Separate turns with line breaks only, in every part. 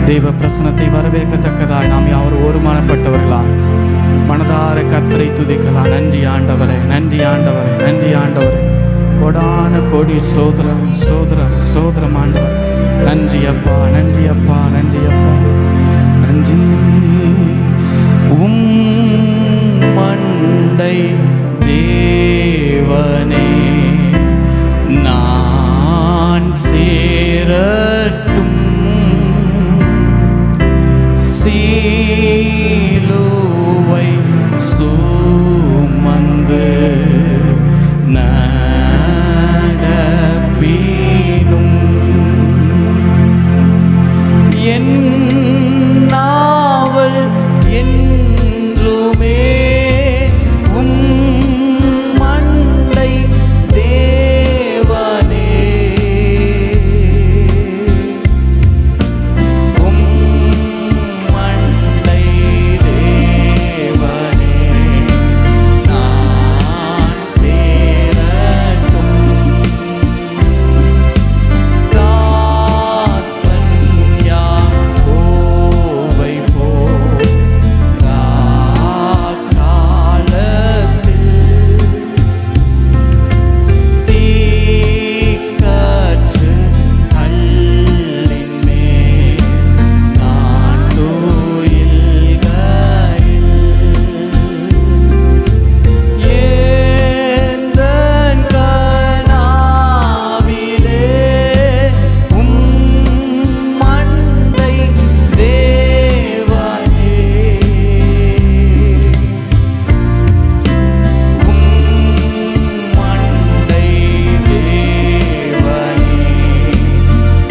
தேவ பிரசனத்தை வரவேற்கத்தக்கதாய் நாம் யாவரும் ஒருமானப்பட்டவர்களா மனதார கர்த்தரை துதிக்கலாம். நன்றி ஆண்டவரே, நன்றி ஆண்டவரே, நன்றி ஆண்டவரே. கோடான கோடி ஸ்தோத்திரம், ஸ்தோத்திரம், ஸ்தோத்திரம் ஆண்டவர். நன்றி அப்பா, நன்றி அப்பா, நன்றி அப்பா, நன்றி. மண்டை தேவனே நான் சேரட்டும், சீலுவை சுமந்து நடப்பினும் என் நாவல் என்றுமே மண்டை தேவனே மண்டை தேவனே நான் சேரட்டும், தாசன் யாக்கோபை போல் காலத்தில் தீக்கற்று கல்லின் மேல் நான் துயில்கையில் ஏந்தன் கனாவிலே மண்டை தேவனே மண்டை தேவனே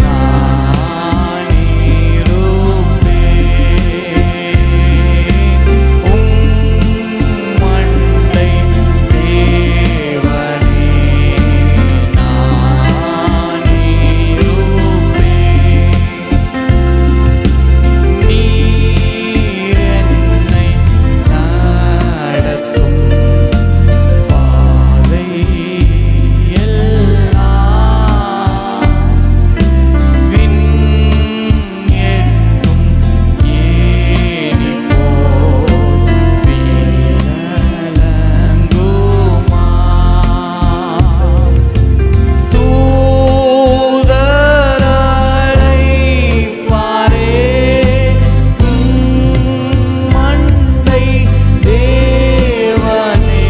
நான் இருப்பேன். மண்டை தேவனே நான் இருப்பேன். நீர் என்னை நடத்தும் பாதை எல்லாம் விண் எட்டும் ஏணி போல் விளங்குமா. தூதரலை பாரே மண்டை தேவனே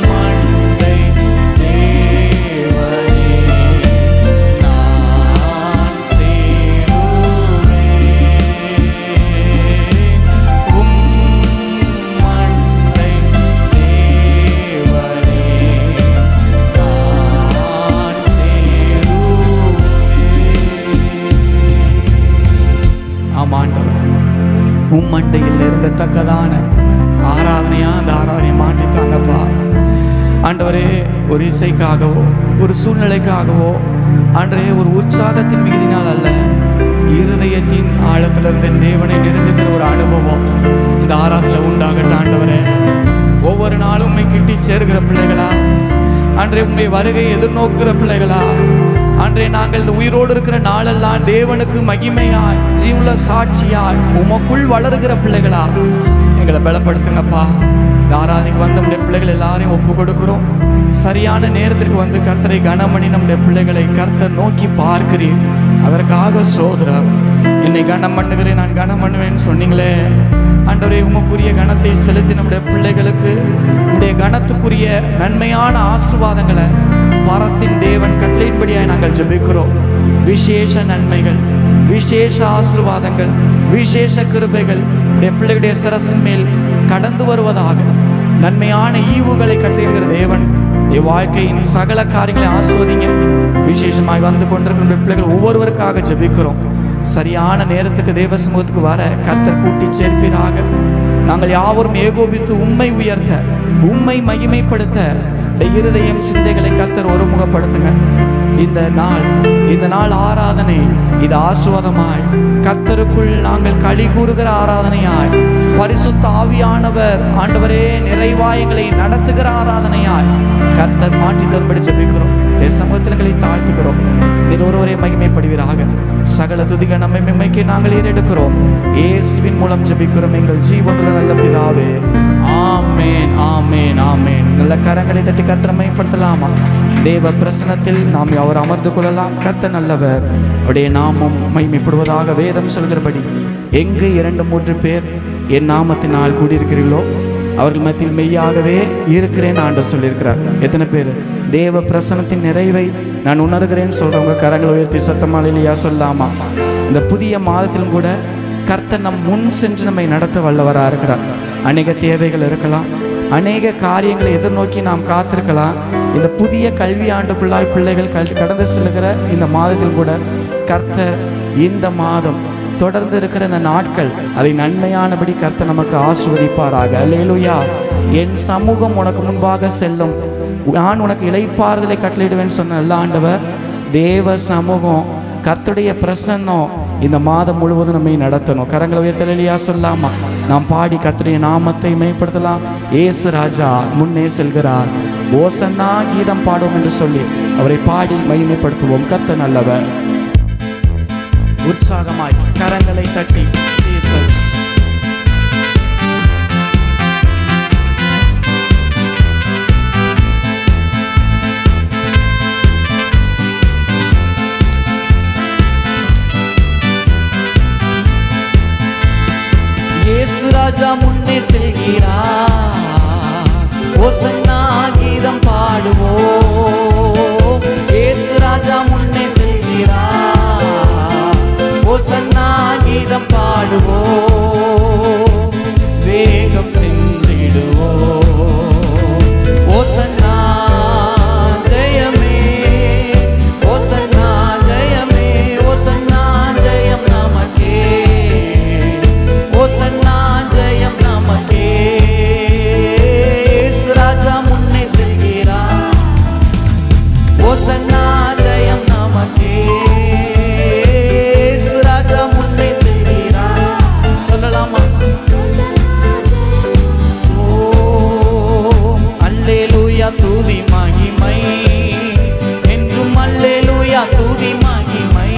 மண்டை தேவனே நான் சேருவேன். மண்டை தேவனே நான் சேருவேன். ஆமாண்டவர், மண்டையில் நெருங்கத்தக்கதான ஆராதனையா அந்த ஆராதனையை மாட்டித்தாங்கப்பா ஆண்டவரே. ஒரு இசைக்காகவோ ஒரு சூழ்நிலைக்காகவோ ஆண்டவரே ஒரு உற்சாகத்தின் மிகுதினால் அல்ல, இருதயத்தின் ஆழத்திலிருந்து தேவனை நெருங்குகிற ஒரு அனுபவம் இந்த ஆராதனையில் உண்டாகட்டும் ஆண்டவரே. ஒவ்வொரு நாளும் உண்மை கிட்டி சேருகிற பிள்ளைகளா அன்றே, உண்மை வருகை எதிர்நோக்குகிற பிள்ளைகளா அன்றே, நாங்கள் இந்த உயிரோடு இருக்கிற நாளெல்லாம் தேவனுக்கு மகிமையாய் ஜீவுள்ள சாட்சியாய் உமக்குள் வளருகிற பிள்ளைகளா எங்களை பலப்படுத்துங்கப்பா. இந்த ஆராதனைக்கு வந்த நம்முடைய பிள்ளைகள் எல்லாரையும் ஒப்பு கொடுக்கிறோம். சரியான நேரத்திற்கு வந்து கர்த்தரை கனம் பண்ணி நம்முடைய பிள்ளைகளை கர்த்தர் நோக்கி பார்க்கிறீர், அதற்காக சோதரம். என்னை கனம் பண்ணுகிறேன், நான் கனம் பண்ணுவேன்னு சொன்னீங்களே ஆண்டவரே. உமக்குரிய கனத்தை செலுத்தி நம்முடைய பிள்ளைகளுக்கு உடைய கனத்துக்குரிய நன்மையான ஆசீர்வாதங்களை பரத்தின் தேவன் கட்டளையின்படியாய் நாங்கள் ஜெபிக்கிறோம். விசேஷ நன்மைகள், விசேஷ ஆசீர்வாதங்கள், விசேஷ கிருபைகள் உடைய பிள்ளைகளுடைய சிரசின் மேல் கடந்து வருவதாக. நன்மையான ஈவுகளை கட்டளையிடுகிற தேவன் வாழ்க்கையின் சகல காரியங்களை ஆஸ்வதிங்க. விசேஷமாய் வந்து கொண்டிருக்கிற பிள்ளைகள் ஒவ்வொருவருக்காக ஜெபிக்கிறோம். சரியான நேரத்துக்கு தேவ சமூகத்துக்கு வர கர்த்தர் கூட்டி சேர்ப்பீராக. நாங்கள் யாவரும் ஏகோபித்து உம்மை உயர்த்த, உம்மை மகிமைப்படுத்த இருதயம் சிந்தைகளை கர்த்தர் ஒருமுகப்படுத்துங்க. இந்த நாள் ஆராதனை இது ஆசீர்வாதமாய் கர்த்தருக்குள் நாங்கள் களி கூறுகிற ஆராதனையாய், பரிசுத்த ஆவியானவர் ஆண்டவரே நிறைவாய் எங்களை நடத்துகிற ஆராதனையாய் கர்த்தர் மாற்றி தரும்படி ஜெபிக்கிறோம். சமூகத்தில் எங்களை தாழ்த்துகிறோம். நீர் ஒருவரே மகிமைப்படுவீராக. சகல துதிக நம்மை மிமைக்கு நாங்கள் ஏறெடுக்கிறோம். இயேசுவின் மூலம் ஜெபிக்கிறோம் எங்கள் ஜீவனுள்ள நல்ல பிதாவே. ஆமேன், ஆமேன், ஆமேன். நல்ல கரங்களை தட்டி கர்த்தரை மகிமைப்படுத்தலாமா? தேவ பிரசன்னத்தில் நாம் அவர் அமர்ந்து கொள்ளலாம். கர்த்தர் நல்லவர், அவருடைய நாமம் மகிமைப்படுவதாக. வேதம் சொல்கிறபடி எங்கு 2-3 பேர் என் நாமத்தினால் கூடியிருக்கிறீர்களோ அவர்கள் மத்தியில் மெய்யாகவே இருக்கிறேன் ஆண்டவர் சொல்லியிருக்கிறார். எத்தனை பேர் தேவ பிரசன்னத்தின் நிறைவை நான் உணர்கிறேன்னு சொல்றவங்க கரங்களை உயர்த்தி சத்தமாக இல்லையா சொல்லாமா? இந்த புதிய மாதத்திலும் கூட கர்த்தர் நம் முன் சென்று நம்மை நடத்த வல்லவராக இருக்கிறார். அநேக தேவைகள் இருக்கலாம், அநேக காரியங்களை எதிர்நோக்கி நாம் காத்திருக்கலாம். இந்த புதிய கல்வி ஆண்டுக்குள்ளாய் பிள்ளைகள் கடந்து செல்கிற இந்த மாதத்தில் கூட கர்த்தர் இந்த மாதம் தொடர்ந்து இருக்கிற இந்த நாட்கள் அதை நன்மையானபடி கர்த்தர் நமக்கு ஆசீர்வதிப்பாராக. அல்லேலூயா. என் சமூகம் உனக்கு முன்பாக செல்லும், நான் உனக்கு இளைப்பாறுதலை கட்டளையிடுவேன்னு சொன்ன நல்ல ஆண்டவர். தேவ சமூகம் கர்த்தருடைய பிரசன்னம் இந்த மாதம் முழுவதும் நம்மை நடத்தணும். கரங்களை உயர்த்தலையா சொல்லாமா? நாம் பாடி கர்த்தருடைய நாமத்தை மேம்படுத்தலாம். இயேசு ராஜா முன்னே செல்கிறார், ஓசன்னா கீதம் பாடுவோம் என்று சொல்லி அவரை பாடி மகிமைப்படுத்துவோம். கர்த்தர் நல்லவர். உற்சாகமாய் கரங்களை தட்டி இயேசு ராஜா முன்னே செல்கிறார், ஓசன்னா கீதம் பாடுவோம். இயேசு ராஜா முன்னே செல்கிறார், ஓசன்னா கீதம் பாடுவோம். வேகம் சென்றிடுவோம். ஓசன்னா ஜெயமே, ஓசன்னா ஜெயமே, ஓசன்னா ஜெயம் நமக்கே, ஓசன்னா ஜெயம் நமக்கே. இயேசு ராஜா முன்னே செல்கிறார், ஓசன்னா ஜெயம் நமக்கே. இயேசு ராஜா முன்னே செல்கிறார். சொல்லலாமா? ஓ அல்லேலூயா துதி மகிமை என்றும், அல்லேலூயா துதி மகிமை,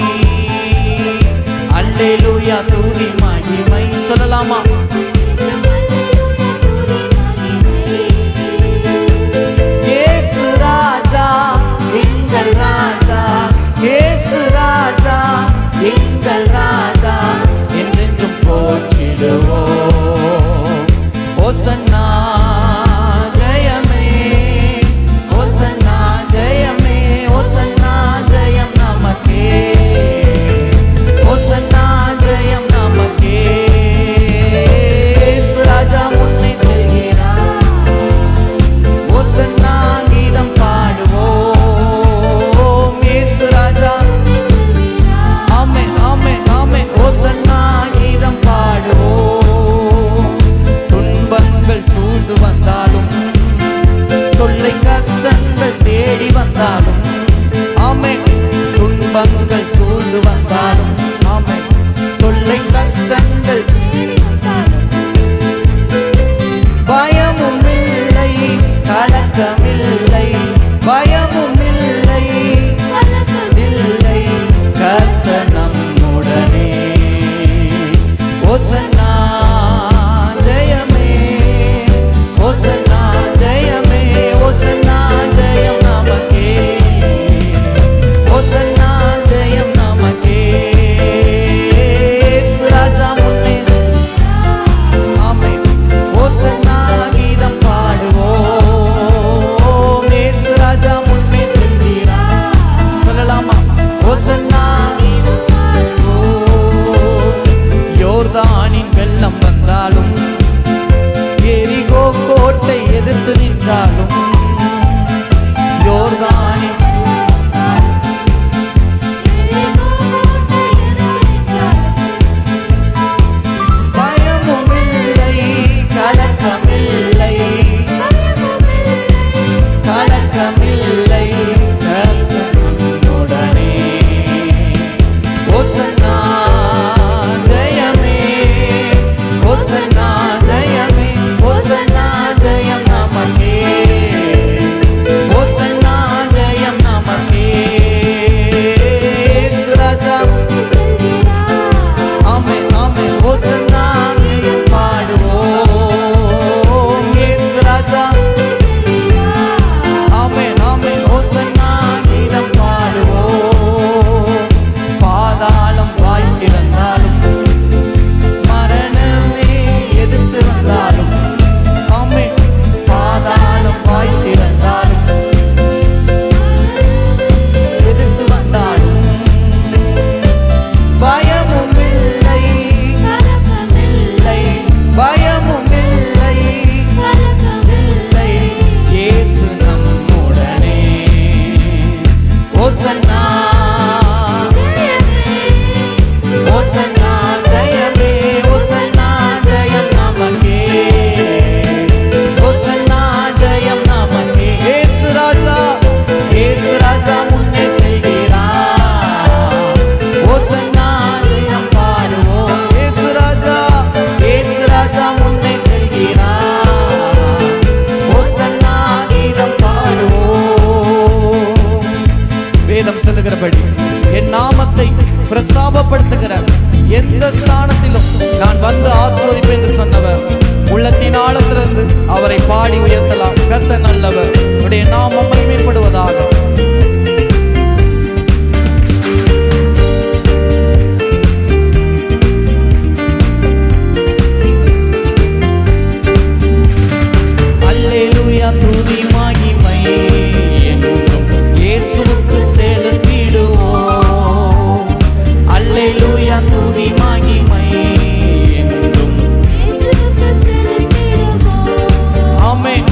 அல்லேலூயா துதி மகிமை. சொல்லலாமா? இயேசு ராஜா எங்கள் ராஜா, இயேசு ராஜா எங்கள் ராஜா, என்றென்றும் போற்றிடுவோம். ஓசன்னா ஜெயமே, ஓசன்னா ஜெயமே, ஓசன்னா ஜெயம் நமக்கே, ஓசன்னா ஜெயம் நமக்கே. இயேசு ராஜா முன்னே செல்கிறார், ஓசன்னா கீதம் பாடுவோம். இயேசு ராஜா ஆமென், ஆமென், ஆமென். ஓசன்னா கீதம் பாடுவோம். துன்பங்கள் சூழ்ந்து வந்தாலும், சொல்லை கஷ்டங்கள் தேடி வந்தாலும், ஆமென். துன்பங்கள் சூழ்ந்து வந்தாலும், ஆமென். சொல்லை கஷ்டங்கள் பயமும் இல்லை, கலக்கமில்லை, பயமும் இல்லை, இல்லை, கர்த்தர் நம்முடனே. ஓசன்னா ஜெயமே, ஓசன்னா ஜெயமே, ஓசன்னா ஜெயம் நமக்கே, ஓசன்னா ஜெயம் நமக்கே. இயேசு ராஜா முன்னே, ஆமென். ஓசன்னா கீதம் பாடுவோம். இயேசு ராஜா முன்னே எந்த ஸ்தானத்திலும் நான் வந்து ஆசீர்வதிப்பேன் என்று சொன்னவர், உள்ளத்தின் ஆழத்திலிருந்து அவரை பாடி உயர்த்தலாம். கர்த்தர் நல்லவர், உடைய நாமம் மகிமைப்படுவதாக. அல்லேலூயா துதி மகிமை என்றும் இயேசுவுக்கு செலுத்திடுவோம். அல்லேலூயா துதி மகிமை என்றும் இயேசுவுக்கு செலுத்திடுவோம். ஆமென்.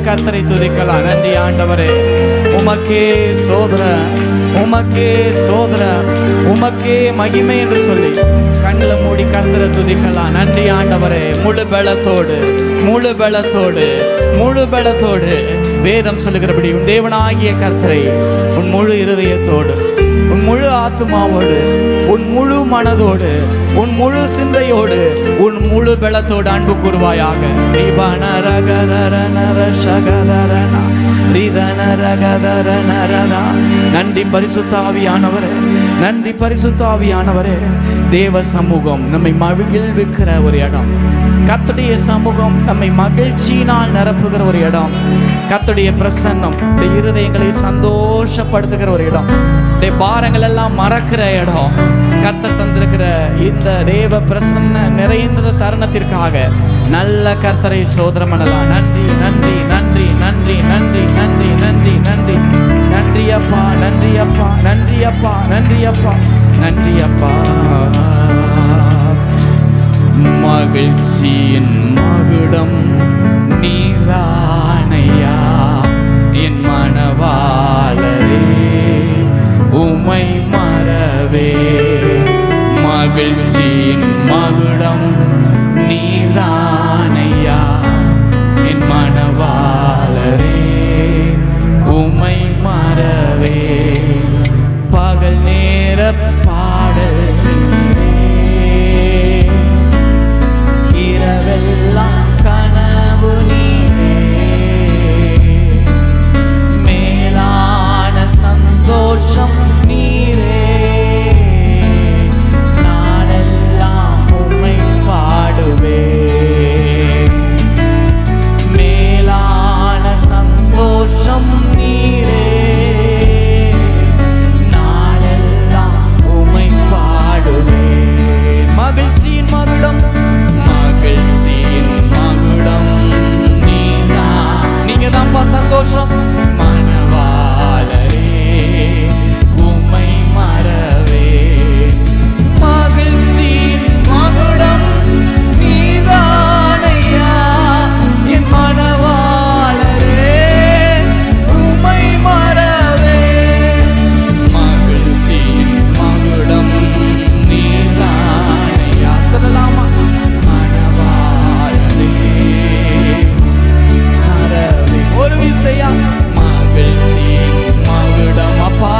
கர்த்தரை துதிக்கலாம். நன்றி ஆண்டவரே, உமக்கே சோதரம், உமக்கே சோதரம், உமக்கே மகிமை என்று சொல்லி கண்ணில் மூடி கர்த்தரை துதிக்கலாம். நன்றி ஆண்டவரே, முழு பலத்தோடு, முழு பலத்தோடு, முழு பலத்தோடு வேதம் சொல்லுகிறபடி உன் தேவனாகிய கர்த்தரை உன் முழு இருதயத்தோடு, உன் முழு ஆத்மாவோடு, உன் முழு மனதோடு, உன் முழு சிந்தையோடு, உன் முழு பலத்தோடு அன்பு கூறுவாயாக. நன்றி பரிசுத்த ஆவியானவரே, நன்றி பரிசுத்த ஆவியானவரே. தேவ சமூகம் நம்மை மகிழ்விக்கிற ஒரு இடம். கர்த்தருடைய சமூகம் நம்மை மகிழ்ச்சியினால் நிரப்புகிற ஒரு இடம். கர்த்தருடைய பிரசன்னம் இருதயங்களை சந்தோஷப்படுத்துகிற ஒரு இடம். பாரங்கள் எல்லாம் மறக்கிற இடம். கர்த்தர் தந்திருக்கிற இந்த தேவ பிரசன்ன நிறைந்த தருணத்திற்காக நல்ல கர்த்தரை சோதரம் பண்ணலாம். நன்றி நன்றி நன்றி நன்றி நன்றி நன்றி நன்றி நன்றி நன்றி அப்பா, நன்றி அப்பா, நன்றி அப்பா, நன்றி அப்பா, நன்றி அப்பா. மகிழ்ச்சியின் மகுடம் நீரானையா என் மனவாளரே, உமை மறவே. மகிழ்ச்சியின் மகுடம் நீரானையா என் மனவாளரே, உமை மறவே. பகல் நேர பாடல் இரவெல்லாம் கனவு நீரே, மேலான சந்தோஷம் நீரே, நாளெல்லாம் உம்மை பாடுவே. மேலான சந்தோஷம் நீரே, நாளெல்லாம் உம்மை பாடுவே. மகிழ்ச்சியின் மகுடம், மகிழ்ச்சியின் மகுடம் நீதான். நீங்க தான்ப்பா சந்தோஷம். மனவாளரே, உம்மை மறவே. மகிழ்ச்சியின் மகுடம் நீதானையா என் மனவாளரே, உம்மை மறவே. மகிழ்ச்சியின் மகுடம் நீதானையா. சொல்லலாமா? மனவாளரே மறவே. ஒரு விசையா மகிழ்ச்சியின் மகுடம் அப்பா,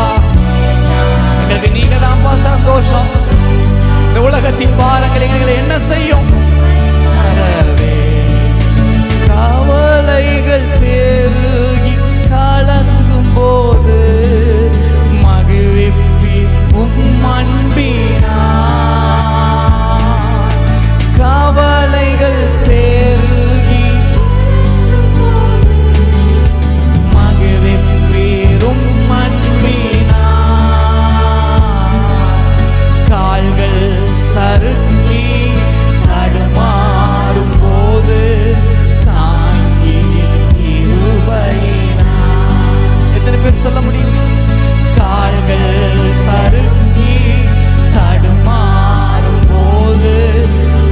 எங்களுக்கு நீங்க தான்ப்பா சந்தோஷம். இந்த உலகத்தின் பாரங்கள் எங்களை என்ன செய்யும்? மறவே. கவலைகள் பெருகி கலங்கும் போது மகிழ்விப்பி உம் அன்பினார். கவலைகள் பெருகி மகிழ்விப்பீரும் அன்பினார். கால்கள் சறுக்கி தடுமாறும் போது தாங்கி இருபையினார். எத்தனை பேர் சொல்ல முடியும்? கால்கள் சறுக்கி தடுமாறும் போது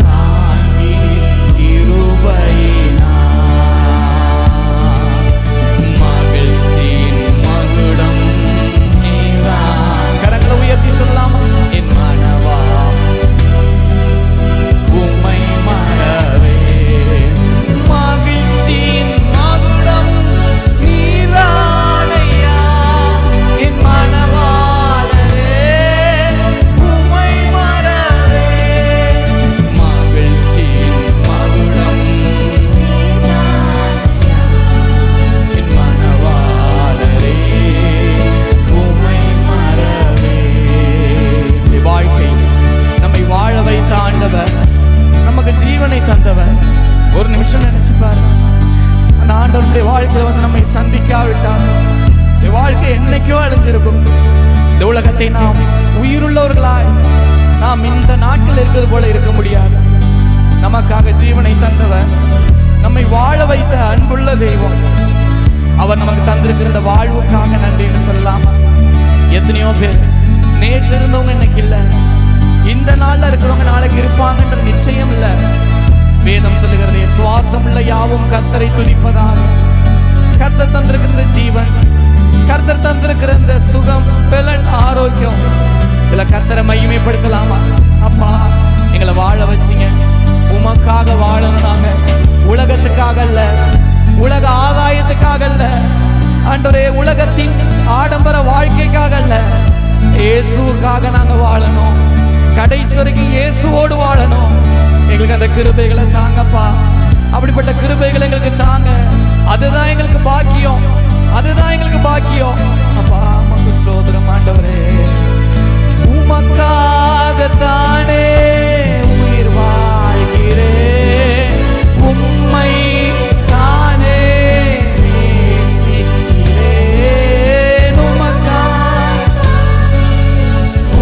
தாங்கி இருபையினார். மகிழ்ச்சியின் மகுடம் நீதான். கரங்களை உயர்த்தி சொல்லலாமா? என் மனவா உம்மை மறவே. மகிழ்ச்சியின் மகுடம் நீதானையா என் மனவாளரே, உம்மை மறவே. மகிழ்ச்சியின் மகுடம் என் மனவாளரே, உம்மை மறவே. வாழ்க்கை நம்மை வாழ வைத்த ஆண்டவர், நமக்கு ஜீவனை தந்தவர். ஒரு நிமிஷம் நினைச்சு பாருங்க, அந்த ஆண்டவருடைய வாழ்க்கையில வந்து நம்மை சந்திக்காவிட்டால் இந்த வாழ்க்கை என்னைக்கோ அழிஞ்சிருக்கும். இந்த உலகத்தை நாம் உயிருள்ளவர்களாய் நாம் இந்த நாட்கள் இருக்கிறது போல இருக்க முடியாது. நமக்காக ஜீவனை தந்தவர், நம்மை வாழ வைத்த அன்புள்ள தெய்வம். அவர் நமக்கு தந்திருக்கிற இந்த வாழ்வுக்காக நன்றின்னு சொல்லலாம். எத்தனையோ பேர் நேற்று இருந்தவங்க இன்னைக்கு இல்லை, இந்த நாள்ல இருக்கிறவங்க நாளைக்கு இருப்பாங்கன்ற நிச்சயம் இல்லை. வேதம் சொல்லுகிறது, சுவாசம் உள்ள யாவும் கர்த்தரை துதிப்பதாக. ஆரோக்கியம். இதுல கர்த்தரை மகிமைப்படுத்தலாமா? அப்பா, எங்களை வாழ வச்சிங்க, உமக்காக வாழணும். நாங்க உலகத்துக்காக அல்ல, உலக ஆதாயத்துக்காக அல்ல ஆண்டவரே, உலகத்தின் ஆடம்பர வாழ்க்கைக்காக அல்ல, இயேசுவுக்காக நாங்க வாழணும். கடைசி வரைக்கும் இயேசுவோடு வாழணும். எங்களுக்கு அந்த கிருபைகளை தாங்கப்பா. அப்படிப்பட்ட கிருபைகளை எங்களுக்கு தாங்க. அதுதான் எங்களுக்கு பாக்கியம், அதுதான் எங்களுக்கு பாக்கியம். அப்பா, உமக்கு ஸ்தோத்திரம் ஆண்டவரே. உமக்காகத்தானே உயிர் வாழ்கிறேன், உம்மை தானே நேசிக்கிறேன். உமக்காக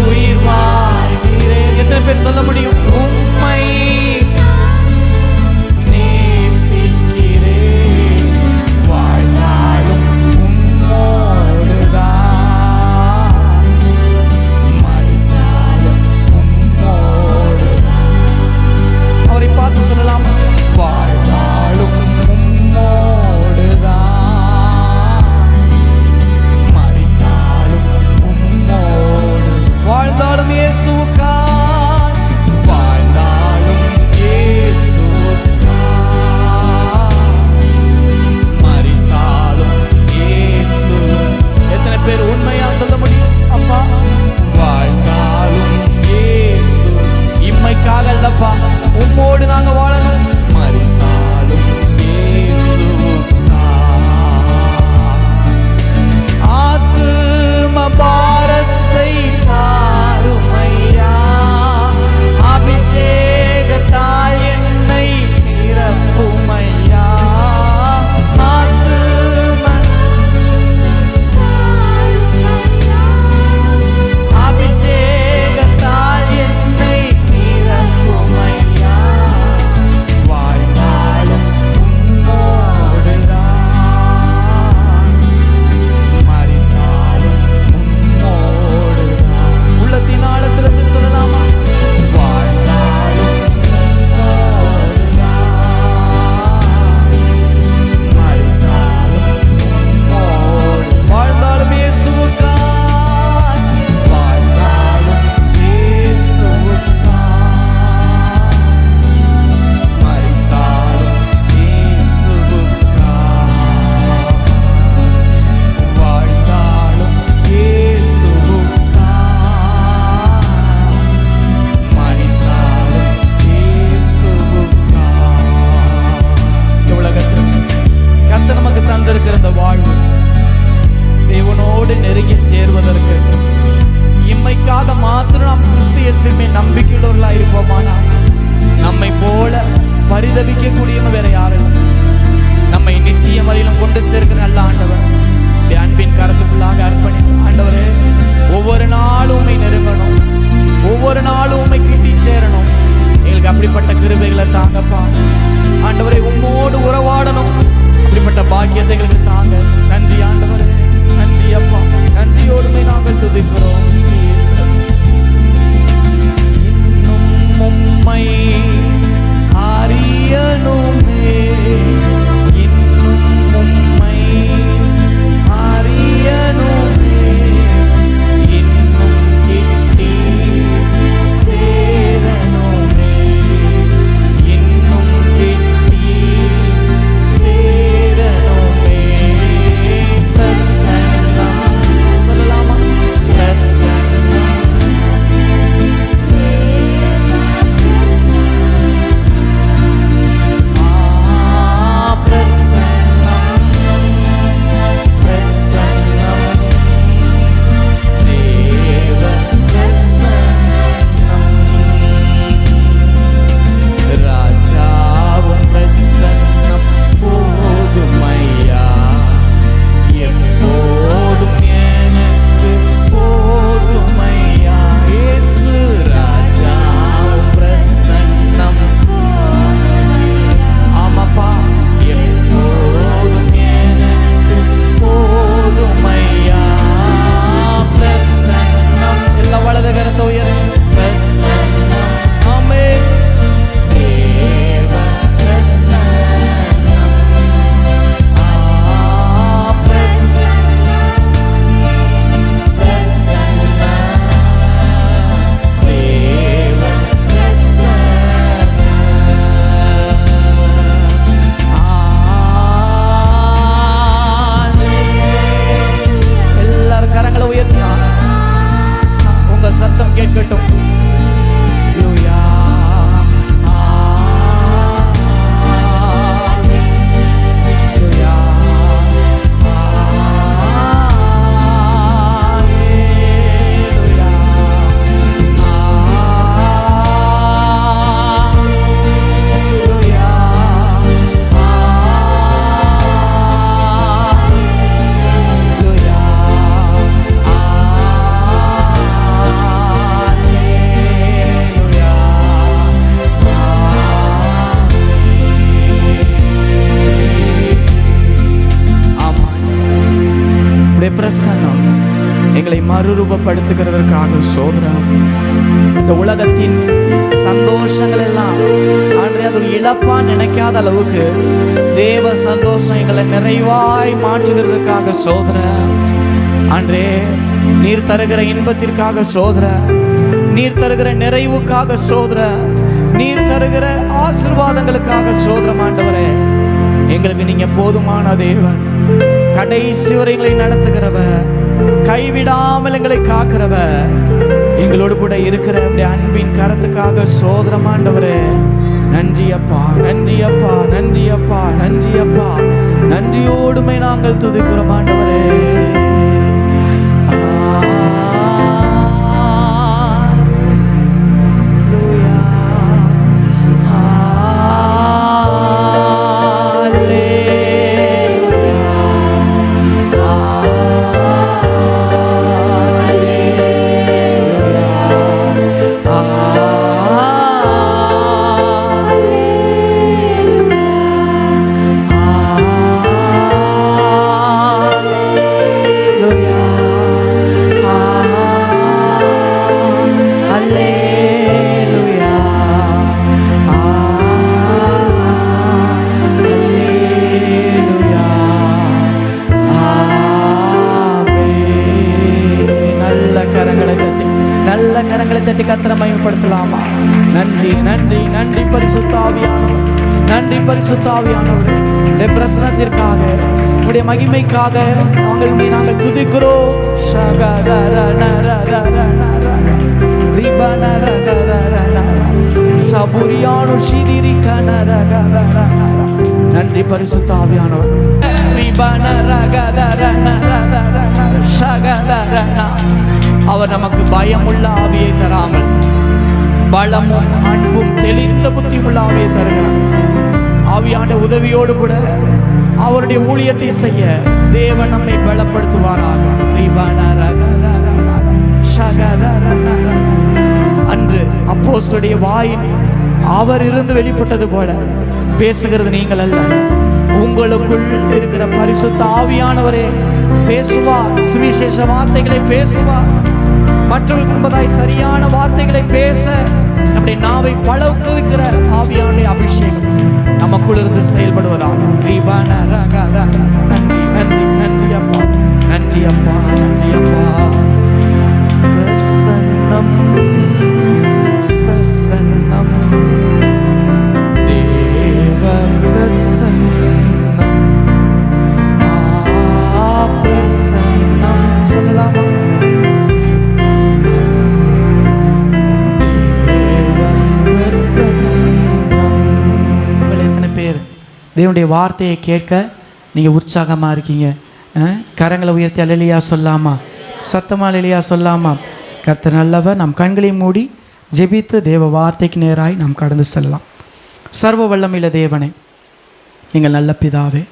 உயிர் வாழ்கிறேன். எத்தனை பேர் சொல்ல முடியும்? உம்மை நேசிக்கிறேன், வாழ்ந்தாலும் உம்மோடுதான், மரித்தாலும் உம்மோடுதான். அவரை பார்த்து சொல்லலாம், வாழ்ந்தாலும் உம்மோடுதான், மரித்தாலும் உம்மோடு. வாழ்ந்தாலும் இயேசுவுக்காய், வாழ்ந்தாலும் இயேசுவுக்காய், மரித்தாலும் இயேசு. எத்தனை பேர் உண்மையா சொல்ல முடியும்? அப்பா, வாழ்ந்தாலும் இயேசு, இம்மைக்காக அல்லப்பா, உம்மோடு நாங்க வாழணும். மரித்தாலும் இயேசுவுக்காய். ஆத்தும பாரத்தை பாருமையா, அபிஷேகத்தால் என்னை நிரப்புமையா. ஆத்தும அபிஷேகத்தால் என்னை நிரப்புமையா. வாழ்ந்தாலும் உம்மோடுதான், மரித்தாலும் உம்மோடுதான். உள்ளத்தின் ஆழத்திலிருந்து சொல்லலாமா? வாழ்ந்தாலும் உம்மோடுதான், மரித்தாலும் உம்மோடு. வாழ்ந்தாலும் இயேசுவுக்காய், வாழ்ந்தாலும் இயேசுவுக்காய், மரித்தாலும் இயேசுவுக்காய். வாழ்ந்தாலும் இயேசுவுக்காய், மரித்தாலும் இயேசுவுக்காய். இந்த உலகத்தில் கர்த்தர் நமக்கு தந்திருக்கிற இந்த வாழ்வு தேவனோடு நெருங்கி சேர்வதற்கு, இம்மைக்காக மாத்திரம் நாம் கிறிஸ்து இயேசுவின் நம்பிக்கையுள்ளவர்களாக இருப்போமானா, நம்மை போல பரிதபிக்கக்கூடியவங்க வேற யாரும் இல்லை. நம்மை நித்திய வரையிலும் கொண்டு சேர்க்கிற நல்ல ஆண்டவர், இந்த அன்பின் கரத்துக்குள்ளாக அர்ப்பணி. ஆண்டவரே, ஒவ்வொரு நாளும் உம்மை நெருங்கணும், ஒவ்வொரு நாளும் உம்மை கிட்டி சேரணும். எங்களுக்கு அப்படிப்பட்ட கிருபைகளை தாங்கப்பா. ஆண்டவரே, உம்மோடு உறவாடணும், அப்படிப்பட்ட பாக்கியத்தை எங்களுக்கு தாங்க. நன்றி ஆண்டவரே, நன்றி அப்பா, நன்றியோடுமே நாங்கள் துதிக்கிறோம். இன்னும் உம்மை அறியணுமே, இன்னும் உம்மை அறியணுமே, இன்னும் கிட்டி சேரணுமே, இன்னும் கிட்டி சேரணுமே. எங்களை மறுரூபப்படுத்துகிறதற்காக சோதரம். இந்த உலகத்தின் சந்தோஷங்கள் எல்லாம் ஆண்டவரே அது ஒரு இழப்பா நினைக்காத அளவுக்கு தேவ சந்தோஷம் எங்களை நிறைவாய் மாற்றுகிறதுக்காக சோதரம். ஆண்டவரே நீர் தருகிற இன்பத்திற்காக சோதரம், நீர் தருகிற நிறைவுக்காக சோதரம், நீர் தருகிற ஆசீர்வாதங்களுக்காக சோதரம். ஆண்டவரே எங்களுக்கு நீங்க போதுமான தேவன், கடைசி வரை எங்களை நடத்துகிறவர், கைவிடாமல் எங்களை காக்கிறவர், எங்களோடு கூட இருக்கிற அன்பின் கரத்துக்காக சோதரம். ஆண்டவரே நன்றி அப்பா, நன்றி அப்பா, நன்றி அப்பா, நன்றி அப்பா. நன்றியோடுமை நாங்கள் துதிக்கிறோம் ஆண்டவரே. கர்த்தரை மகிமைப்படுத்தலாமா? நன்றி நன்றி நன்றி பரிசுத்த ஆவியானவர், நன்றி பரிசுத்த ஆவியானவரே. உடைய பிரசன்னத்திற்காக, உடைய மகிமைக்காக நாங்கள் துதிக்கிறோம். நன்றி பரிசுத்த ஆவியானவர். அவர் நமக்கு பயமுள்ள ஆவியை தராமல் பலமும் அன்பும் தெளிந்த புத்தியுள்ள ஆவியை தருகிறார். ஆவியான உதவியோடு கூட அவருடைய ஊழியத்தை செய்ய தேவன் நம்மை பலப்படுத்துவாராக. அன்று அப்போஸ்தலருடைய வாயின் அவர் இருந்து வெளிப்பட்டது போல பேசுகிறது நீங்கள் அல்ல, உங்களுக்குள் இருக்கிற பரிசுத்த ஆவியானவரே பேசுவார். சுவிசேஷ வார்த்தைகளை பேசுவார். மற்றவர்களுக்கு என்பதாய் சரியான வார்த்தைகளை பேச நம்முடைய நாவை பழக்குவிக்கிற ஆவியான அபிஷேகம் நமக்குள் இருந்து செயல்படுவதாக. நன்றி நன்றி நன்றி அப்பா, நன்றி அப்பா, நன்றி அப்பா. பிரசன்னம் பிரசன்னம் தேவ பிரசன்னம், பிரசன்னம் சொல்லலாமா? தேவனுடைய வார்த்தையை கேட்க நீங்கள் உற்சாகமாக இருக்கீங்க. கரங்களை உயர்த்தி அல்லேலூயா சொல்லாமா? சத்தமாக அல்லேலூயா சொல்லாமா? கர்த்தர் நல்லவர். நம் கண்களை மூடி ஜெபித்து தேவ வார்த்தைக்கு நேராய் நாம் கடந்து செல்லலாம். சர்வ வல்லமையுள்ள தேவனே, எங்கள் நல்ல பிதாவே,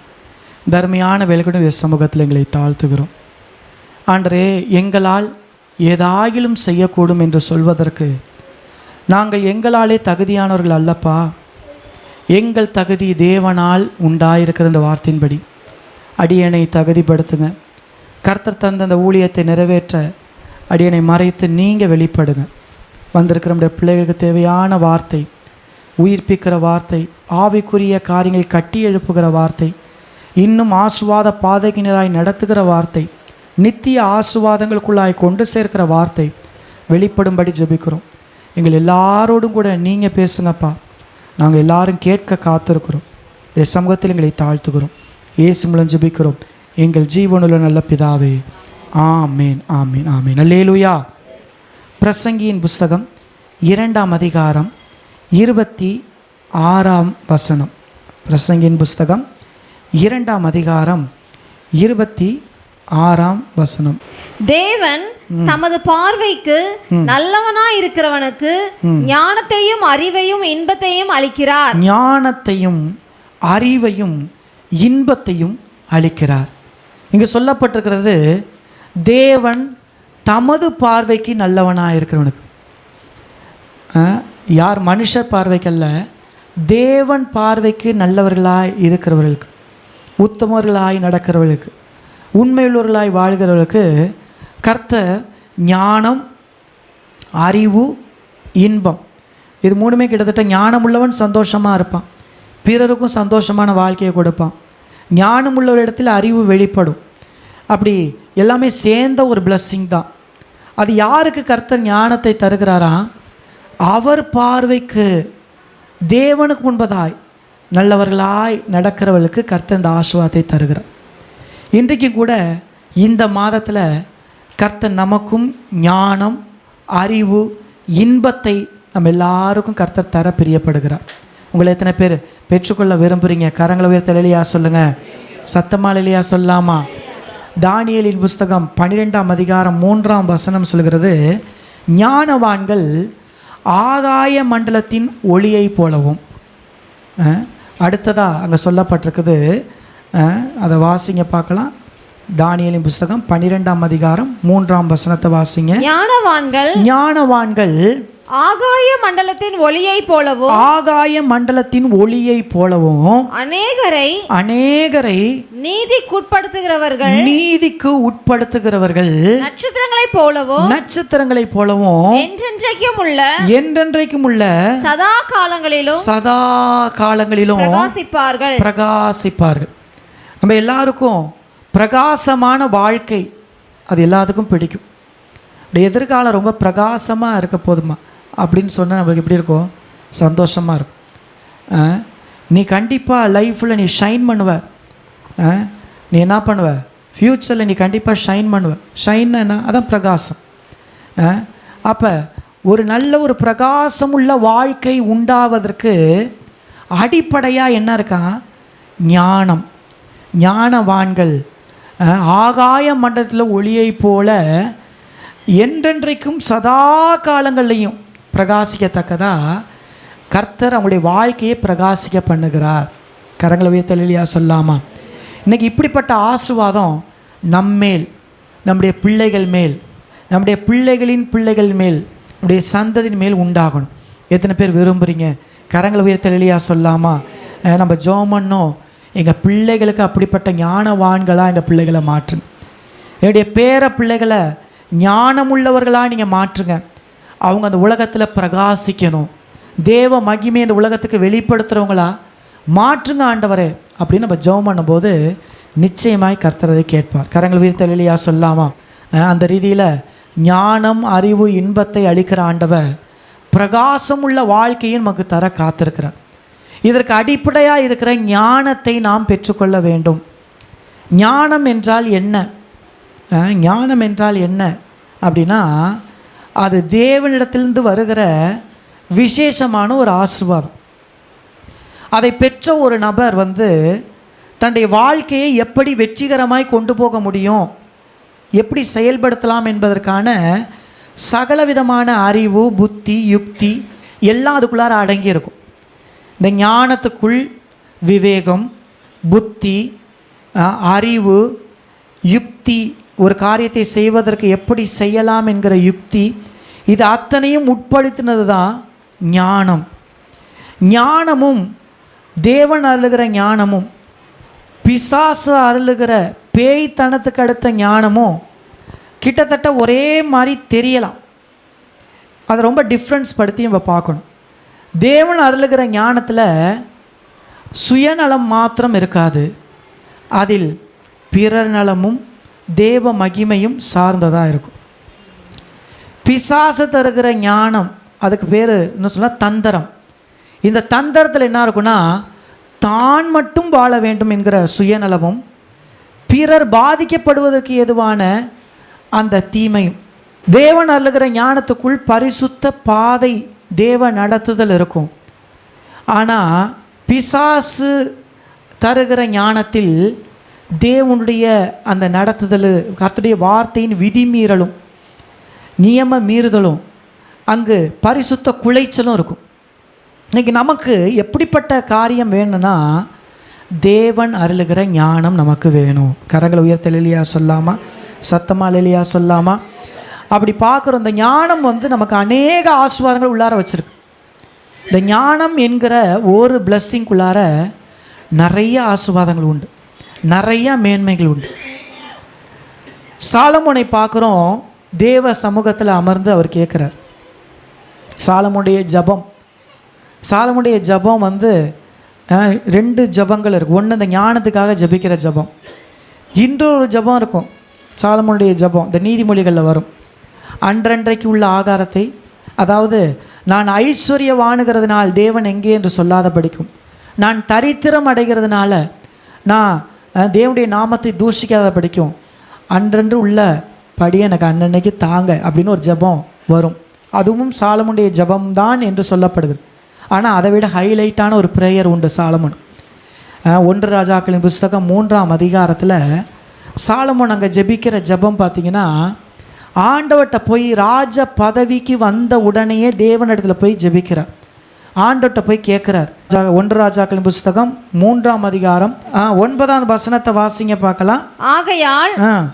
தர்மையான வேலைகளுடைய சமூகத்தில் எங்களை தாழ்த்துகிறோம். ஆண்டரே, எங்களால் ஏதாகிலும் செய்யக்கூடும் என்று சொல்வதற்கு நாங்கள் எங்களாலே தகுதியானவர்கள் அல்லப்பா. எங்கள் தகுதி தேவனால் உண்டாயிருக்கிற இந்த வார்த்தையின்படி அடியனை தகுதிப்படுத்துங்க. கர்த்தர் தந்த அந்த ஊழியத்தை நிறைவேற்ற அடியனை மறைத்து நீங்கள் வெளிப்படுங்க. வந்திருக்கிற நம்முடைய பிள்ளைகளுக்கு தேவையான வார்த்தை, உயிர்ப்பிக்கிற வார்த்தை, ஆவிக்குரிய காரியங்களை கட்டி எழுப்புகிற வார்த்தை, இன்னும் ஆசுவாத பாதையினராய் நடத்துகிற வார்த்தை, நித்திய ஆசுவாதங்களுக்குள்ளாய் கொண்டு சேர்க்கிற வார்த்தை வெளிப்படும்படி ஜெபிக்கிறோம். எங்கள் எல்லாரோடும் கூட நீங்கள் பேசுங்கப்பா. நாங்கள் எல்லாரும் கேட்க காத்திருக்கிறோம். இந்த சமூகத்தில் எங்களை தாழ்த்துக்கிறோம். இயேசு மூலம் ஜெபிக்கிறோம் எங்கள் ஜீவனுள்ள நல்ல பிதாவே. ஆமேன் ஆமேன் ஆமேன். அல்லேலூயா. பிரசங்கியின் புஸ்தகம் 2ஆம் அதிகாரம் 26ஆம் வசனம். பிரசங்கியின் புஸ்தகம் 2ஆம் அதிகாரம் 26ஆம் வசனம். தேவன்
தமது பார்வைக்கு நல்லவனாய் இருக்கிறவனுக்கு ஞானத்தையும் அறிவையும் இன்பத்தையும் அளிக்கிறார்.
ஞானத்தையும் அறிவையும் இன்பத்தையும் அளிக்கிறார். இங்கு சொல்லப்பட்டிருக்கிறது, தேவன் தமது பார்வைக்கு நல்லவனாய் இருக்கிறவனுக்கு. யார் மனுஷர் பார்வைக்கல்ல, தேவன் பார்வைக்கு நல்லவர்களாய் இருக்கிறவர்களுக்கு, உத்தமர்களாய் நடக்கிறவர்களுக்கு, உண்மையுள்ளவர்களாய் வாழ்கிறவர்களுக்கு கர்த்தர் ஞானம், அறிவு, இன்பம், இது மூணுமே கிட்டத்தட்ட ஞானம் உள்ளவன் சந்தோஷமாக இருப்பான், பிறருக்கும் சந்தோஷமான வாழ்க்கையை கொடுப்பான். ஞானம் உள்ள ஒரு இடத்துல அறிவு வெளிப்படும். அப்படி எல்லாமே சேர்ந்த ஒரு பிளஸ்ஸிங் தான். அது யாருக்கு கர்த்தர் ஞானத்தை தருகிறாரா? அவர் பார்வைக்கு தேவனுக்கு முன்பதாய் நல்லவர்களாய் நடக்கிறவர்களுக்கு கர்த்தர் இந்த ஆசீர்வாதத்தை தருகிறார். இன்றைக்கு கூட இந்த மாதத்தில் கர்த்தர் நமக்கும் ஞானம், அறிவு, இன்பத்தை நம்ம எல்லாருக்கும் கர்த்தர் தர பிரியப்படுகிறார். உங்களை எத்தனை பேர் பெற்றுக்கொள்ள விரும்புகிறீங்க? கரங்களை உயர்த்த இல்லையா சொல்லுங்கள், சத்தமாக இல்லையா சொல்லாமா? தானியேலின் புஸ்தகம் 12ஆம் அதிகாரம் 3ஆம் வசனம் சொல்கிறது, ஞானவான்கள் ஆகாய மண்டலத்தின் ஒளியை போலவும். அடுத்ததாக அங்கே சொல்லப்பட்டிருக்குது, அதை வாசிங்க பார்க்கலாம். தானியேலின் புஸ்தகம் 12ஆம் அதிகாரம் 3ஆம் வசனத்தை வாசிங்க. ஞானவான்கள்
ஆகாய மண்டலத்தின் ஒளியை போலவும்,
ஆகாய மண்டலத்தின் ஒளியை போலவும் அநேகரை நீதிக்கு உட்படுத்துகிறவர்கள் நட்சத்திரங்களை போலவும் என்றென்றைக்கும் உள்ள சதா காலங்களிலும் பிரகாசிப்பார்கள். நம்ம எல்லாருக்கும் பிரகாசமான வாழ்க்கை அது எல்லாத்துக்கும் பிடிக்கும். எதிர்காலம் ரொம்ப பிரகாசமாக இருக்க போதுமா அப்படின்னு சொன்னால் நம்மளுக்கு எப்படி இருக்கும்? சந்தோஷமாக இருக்கும். நீ கண்டிப்பாக லைஃப்பில் நீ ஷைன் பண்ணுவ. நீ என்ன பண்ணுவ? ஃப்யூச்சரில் நீ கண்டிப்பாக ஷைன் பண்ணுவ. ஷைன்னா என்ன? அதான் பிரகாசம். அப்போ ஒரு நல்ல ஒரு பிரகாசம் உள்ள வாழ்க்கை உண்டாவதற்கு அடிப்படையாக என்ன இருக்கா? ஞானம். ஞானவான்கள் ஆகாய மண்டலத்தில் ஒளியை போல என்றென்றைக்கும் சதா காலங்கள்லையும் பிரகாசிக்கத்தக்கதா கர்த்தர் அவங்களுடைய வாழ்க்கையை பிரகாசிக்க பண்ணுகிறார். கரங்களை உயர்த்த இல்லையா சொல்லாமா? இன்றைக்கி இப்படிப்பட்ட ஆசீர்வாதம் நம்மேல், நம்முடைய பிள்ளைகள் மேல், நம்முடைய பிள்ளைகளின் பிள்ளைகள் மேல், நம்முடைய சந்ததியின் மேல் உண்டாகணும். எத்தனை பேர் விரும்புகிறீங்க? கரங்களை உயர்த்த இல்லையா சொல்லாமா? நம்ம ஜெபம் பண்ணோம், எங்கள் பிள்ளைகளுக்கு அப்படிப்பட்ட ஞானவான்களாக எங்கள் பிள்ளைகளை மாற்றுங்க. என்னுடைய பேர பிள்ளைகளை ஞானமுள்ளவர்களாக நீங்கள் மாற்றுங்க. அவங்க அந்த உலகத்தில் பிரகாசிக்கணும். தேவ மகிமையை அந்த உலகத்துக்கு வெளிப்படுத்துகிறவங்களா மாற்றுங்க ஆண்டவரே அப்படின்னு நம்ம ஜெபம் பண்ணும்போது நிச்சயமாய் கர்த்தர் அதை கேட்பார். கரங்கள் வீழ்த்த இல்லையா சொல்லாமா? அந்த ரீதியில் ஞானம், அறிவு, இன்பத்தை அளிக்கிற ஆண்டவர் பிரகாசம் உள்ள வாழ்க்கையை நமக்கு தர காத்திருக்கிறார். இதற்கு அடிப்படையாக இருக்கிற ஞானத்தை நாம் பெற்றுக்கொள்ள வேண்டும். ஞானம் என்றால் என்ன? ஞானம் என்றால் என்ன அப்படின்னா, அது தேவனிடத்திலிருந்து வருகிற விசேஷமான ஒரு ஆசீர்வாதம். அதை பெற்ற ஒரு நபர் தன்னுடைய வாழ்க்கையை எப்படி வெற்றிகரமாய் கொண்டு போக முடியும், எப்படி செயல்படுத்தலாம் என்பதற்கான சகலவிதமான அறிவு, புத்தி, யுக்தி எல்லாம் அதுக்குள்ளார அடங்கியிருக்கும். இந்த ஞானத்துக்குள் விவேகம், புத்தி, அறிவு, யுக்தி, ஒரு காரியத்தை செய்வதற்கு எப்படி செய்யலாம் என்கிற யுக்தி, இது அத்தனையும் உட்படுத்தினது தான் ஞானம். ஞானமும் தேவன் அருளுகிற ஞானமும் பிசாசு அருளுகிற பேய்த்தனத்துக்கு அடுத்த ஞானமும் கிட்டத்தட்ட ஒரே மாதிரி தெரியலாம். அதை ரொம்ப டிஃப்ரென்ஸ் படுத்தி நம்ம பார்க்கணும். தேவன் அருளுகிற ஞானத்தில் சுயநலம் மாத்திரம் இருக்காது, அதில் பிறர் நலமும் தேவ மகிமையும் சார்ந்ததாக இருக்கும். பிசாசு தருகிற ஞானம், அதுக்கு பேர் என்ன சொன்னால் தந்திரம். இந்த தந்திரத்தில் என்ன இருக்குன்னா, தான் மட்டும் வாழ வேண்டும் என்கிற சுயநலமும், பிறர் பாதிக்கப்படுவதற்கு ஏதுவான அந்த தீமையும். தேவன் அருளுகிற ஞானத்துக்குள் பரிசுத்த பாதை, தேவ நடத்துதல் இருக்கும். ஆனால் பிசாசு தருகிற ஞானத்தில் தேவனுடைய அந்த நடத்துதல், கர்த்தருடைய வார்த்தையின் விதிமீறலும் நியம மீறுதலும், அங்கு பரிசுத்த குலைச்சலும் இருக்கும். இன்றைக்கி நமக்கு எப்படிப்பட்ட காரியம் வேணும்னா, தேவன் அருளுகிற ஞானம் நமக்கு வேணும். கரங்களை உயர்த்த இல்லையா சொல்லாமா? சத்தமாக இல்லையா சொல்லாமா? அப்படி பார்க்குறோம். இந்த ஞானம் நமக்கு அநேக ஆசீர்வாதங்கள் உள்ளார வச்சுருக்கு. இந்த ஞானம் என்கிற ஒரு பிளஸ்ஸிங்குள்ளார நிறைய ஆசீர்வாதங்கள் உண்டு, நிறைய மேன்மைகள் உண்டு. சாலமோனை பார்க்குறோம், தேவ சமூகத்தில் அமர்ந்து அவர் கேட்குறார். சாலமோனுடைய ஜபம் வந்து 2 ஜபங்கள் இருக்குது. ஒன்று இந்த ஞானத்துக்காக ஜபிக்கிற ஜபம், இன்னொரு ஜபம் இருக்கும் சாலமோனுடைய ஜபம், இந்த நீதிமொழிகளில் வரும். அன்றன்றைக்கு உள்ள ஆகாரத்தை, அதாவது நான் ஐஸ்வர்யவானுகிறதுனால் தேவன் எங்கே என்று சொல்லாத படிக்கும், நான் தரித்திரம் அடைகிறதுனால நான் தேவனுடைய நாமத்தை தூஷிக்காத படிக்கும், அன்றன்று உள்ள படி எனக்கு அன்னன்னைக்கு தாங்க அப்படின்னு ஒரு ஜபம் வரும். அதுவும் சாலமோனுடைய ஜபம்தான் என்று சொல்லப்படுகிறது. ஆனால் அதை விட ஹைலைட்டான ஒரு ப்ரேயர் உண்டு சாலமோன். 1 ராஜாக்களின் புஸ்தகம் 3ஆம் அதிகாரத்தில் சாலமோன் அங்கே ஜெபிக்கிற ஜபம் பார்த்திங்கன்னா, ஆண்டவர்கிட்ட போய் ராஜ பதவிக்கு வந்த உடனேயே தேவனிடத்தில் போய் ஜெபிக்கிறார், ஆண்டவர்கிட்ட போய் கேட்குறார். 1 ராஜாக்களின் புஸ்தகம் 3ஆம் அதிகாரம் 9ஆம் வசனத்தை வாசிங்க பார்க்கலாம்.
ஆகையால்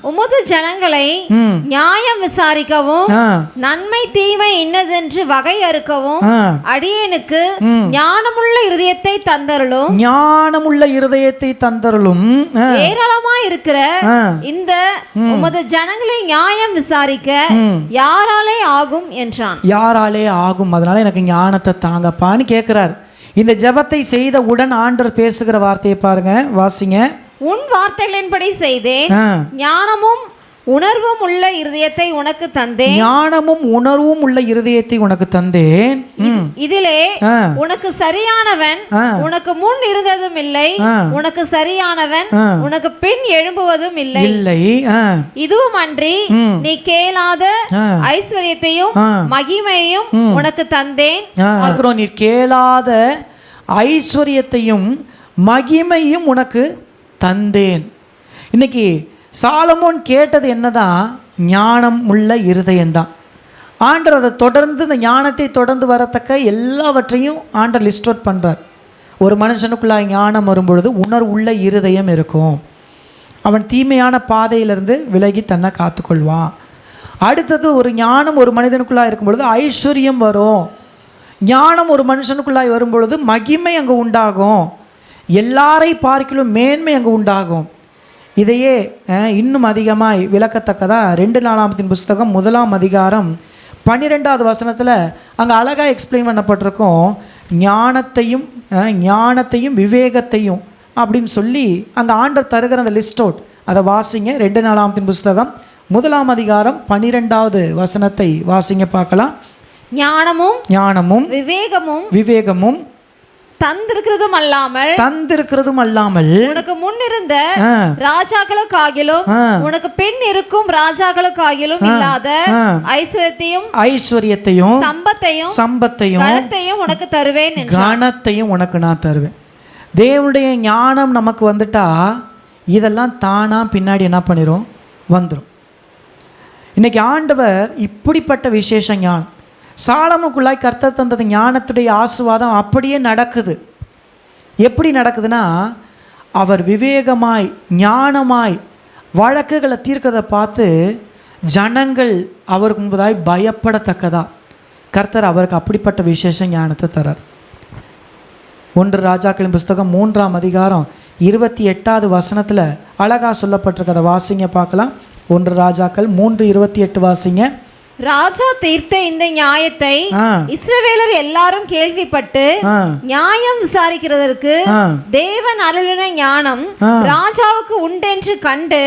உமது ஜனங்களை நியாயம் விசாரிக்கவும் நன்மை தீமை இன்னதென்று வகையறுக்கவும் அடியேனுக்கு ஞானமுள்ள இருதயத்தை தந்தருளும்.
ஞானமுள்ள இருதயத்தை தந்தருளும்.
ஏராளமாய் இருக்கிற இந்த உமது ஜனங்களை நியாயம் விசாரிக்க யாராலே ஆகும் என்றான்.
யாராலே ஆகும், அதனால எனக்கு ஞானத்தை தாங்கப்பான்னு கேட்கிறார். இந்த ஜெபத்தை செய்த உடன் ஆண்டவர் பேசுகிற வார்த்தையை பாருங்க, வாசிங்க.
உன் வார்த்தைகளின்படி செய்தேன், ஞானமும் உணர்வும் உள்ள இருதயத்தை உனக்கு தந்தேன்.
ஞானமும் உணர்வும் உள்ள இருதயத்தை உனக்கு தந்தேன்.
இதிலே உனக்கு சரியானவன் உனக்கு முன் இருந்ததும் இல்லை, உனக்கு சரியானவன் உனக்கு பின் எழும்புவதும் இல்லை. இதுவும் அன்றி நீ கேளாத ஐஸ்வர்யத்தையும் மகிமையையும் உனக்கு தந்தேன்.
நீ கேளாத ஐஸ்வர்யத்தையும் மகிமையும் உனக்கு தந்தேன். இன்னைக்கு சாலமோன் கேட்டது என்னதான்? ஞானம் உள்ள இருதயம்தான். ஆண்டவர் அதை தொடர்ந்து, இந்த ஞானத்தை தொடர்ந்து வரத்தக்க எல்லாவற்றையும் ஆண்டவர் லிஸ்ட் அவுட் பண்ணுறார். ஒரு மனுஷனுக்குள்ளாக ஞானம் வரும்பொழுது உணர்வுள்ள இருதயம் இருக்கும், அவன் தீமையான பாதையிலிருந்து விலகி தன்னை காத்துக்கொள்வான். அடுத்தது ஒரு ஞானம் ஒரு மனிதனுக்குள்ளாக இருக்கும் பொழுது ஐஸ்வர்யம் வரும். ஞானம் ஒரு மனுஷனுக்குள்ளாய் வரும்பொழுது மகிமை அங்கே உண்டாகும், எல்லாரை பார்க்கிலும் மேன்மை அங்கே உண்டாகும். இதையே இன்னும் அதிகமாக விளக்கத்தக்கதாக 2 நாளாகமத்தின் புஸ்தகம் 1ஆம் அதிகாரம் 12வது வசனத்தில் அங்கே அழகாக எக்ஸ்பிளைன் பண்ணப்பட்டிருக்கும். ஞானத்தையும் விவேகத்தையும் அப்படின்னு சொல்லி அங்கே ஆண்டவர் தருகிற அந்த லிஸ்ட் அவுட், அதை வாசிங்க. 2 நாளாகமத்தின் புஸ்தகம் 1ஆம் அதிகாரம் 12வது வசனத்தை வாசிங்க பார்க்கலாம். ஞானமும் விவேகமும்
தந்திருக்கிறதும் அல்லாமல் உனக்கு முன்னிருந்த ராஜாக்களுக்காகிலும் உனக்கு பின் இருக்கும் ராஜாக்களுக்காகிலும் இல்லாத ஐஸ்வர்யத்தையும் சம்பத்தையும் கனத்தையும் உனக்கு தருவேன்.
கனத்தையும் உனக்கு நான் தருவேன். தேவனுடைய ஞானம் நமக்கு வந்துட்டா இதெல்லாம் தானா பின்னாடி என்ன பண்ணிரும்? வந்துடும். இன்னைக்கு ஆண்டவர் இப்படிப்பட்ட விசேஷ ஞானம் சாலமோனுக்குள்ளாய் கர்த்தர் தந்தது ஞானத்துடைய ஆசீர்வாதம் அப்படியே நடக்குது. எப்படி நடக்குதுன்னா, அவர் விவேகமாய் ஞானமாய் வழக்குகளை தீர்க்கதை பார்த்து ஜனங்கள் அவருக்கு முன்பதாய் பயப்படத்தக்கதா கர்த்தர் அவருக்கு அப்படிப்பட்ட விசேஷ ஞானத்தை தரார். 1 ராஜாக்களின் புஸ்தகம் 3ஆம் அதிகாரம் 28வது வசனத்தில் அழகாக சொல்லப்பட்டிருக்கதை வாசிங்க பார்க்கலாம். 1 ராஜாக்கள் 3:28 வாசிங்க.
ராஜா தீர்த்த இந்த நியாயத்தை இஸ்ரவேலர் எல்லாரும் கேள்விப்பட்டு நியாயம் விசாரிக்கிறதற்கு தேவன் அருளின ஞானம் ராஜாவுக்கு உண்டென்று கண்டு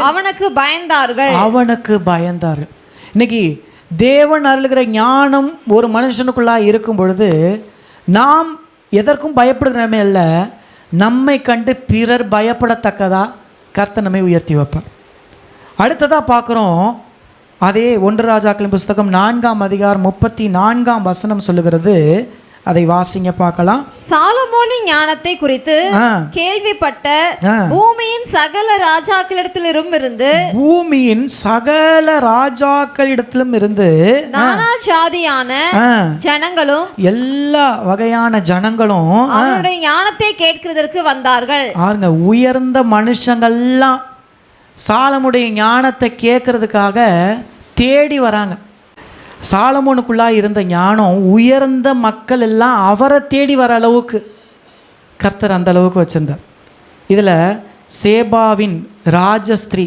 அவனுக்கு பயந்தார்கள். இன்னைக்கு தேவன் அருளுகிற ஞானம் ஒரு மனுஷனுக்குள்ளா இருக்கும் பொழுது நாம் எதற்கும் பயப்படுகிறமே அல்ல, நம்மை கண்டு பிறர் பயப்படத்தக்கதா கர்த்தர் நம்மை உயர்த்தி வைப்பார். அடுத்ததாக பார்க்குறோம், அதே 1 ராஜாக்களின் புஸ்தகம் 4ஆம் அதிகாரம் 34ஆம் வசனம் சொல்லுகிறது, அதை வாசிங்க பார்க்கலாம். சாலமோனின் ஞானத்தை குறித்து கேள்விப்பட்ட பூமியின் சகல ராஜாக்களிடத்திலும் இருந்து நானா ஜாதியான ஜனங்களும் எல்லா வகையான ஜனங்களும் அவருடைய ஞானத்தை கேட்கிறதற்கு வந்தார்கள். உயர்ந்த மனுஷங்கள்லாம் சாலமோனுடைய ஞானத்தை கேட்கறதுக்காக தேடி வராங்க. சாலமோனுக்குள்ளாக இருந்த ஞானம் உயர்ந்த மக்கள் எல்லாம் அவரை தேடி வர அளவுக்கு கர்த்தர் அந்த அளவுக்கு வச்சிருந்தார். இதில் சேபாவின் ராஜஸ்திரீ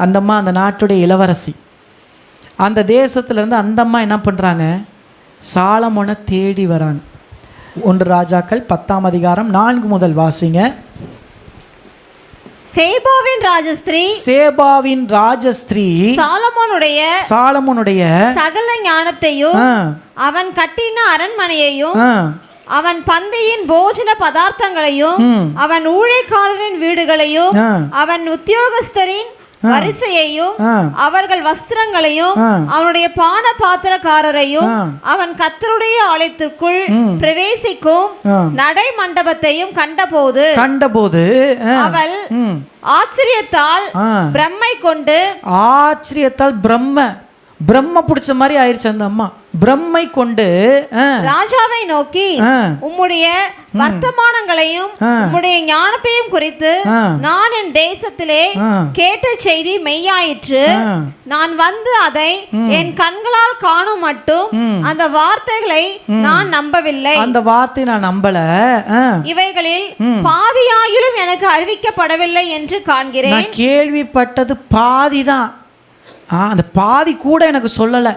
அந்த அம்மா அந்த நாட்டுடைய இளவரசி. அந்த தேசத்துலேருந்து அந்த அம்மா என்ன பண்ணுறாங்க, சாலமோனை தேடி வராங்க. 1 ராஜாக்கள் 10ஆம் அதிகாரம் 4 முதல் வாசிங்க.
சேபாவின் ராஜஸ்திரீ சாலமோனுடைய சகல ஞானத்தையும் அவன் கட்டின அரண்மனையையும் அவன் பந்தியின் போஜன பதார்த்தங்களையும் அவன் ஊழியக்காரரின் வீடுகளையும் அவன் உத்தியோகஸ்தரின் வரிசையையும் அவர்கள் வஸ்திரங்களையும் அவனுடைய பான பாத்திரக்காரரையும் அவன் கர்த்தருடைய ஆலயத்திற்குள் பிரவேசிக்கும் நடை மண்டபத்தையும் கண்டபோது அவள் ஆச்சரியத்தால்
பிரம்ம பிடிச்ச மாதிரி ஆயிடுச்சு அந்த அம்மா. பிரம்மை கொண்டு
ராஜாவை நோக்கி, உம்முடைய வர்த்தமானங்களையும் உம்முடைய ஞானத்தையும் குறித்து நான் என் தேசத்திலே கேட்ட செய்தி மெய்யாயிற்று. நான் வந்து அதை என் கண்களால் காணும் மட்டும் அந்த வார்த்தைகளை நான் நம்பவில்லை.
அந்த வார்த்தை நான் நம்பல.
இவைகளில் பாதியாகிலும் எனக்கு அறிவிக்கப்படவில்லை என்று காண்கிறேன்.
நான் கேள்விப்பட்டது பாதிதான், அந்த பாதி கூட எனக்கு சொல்லலை.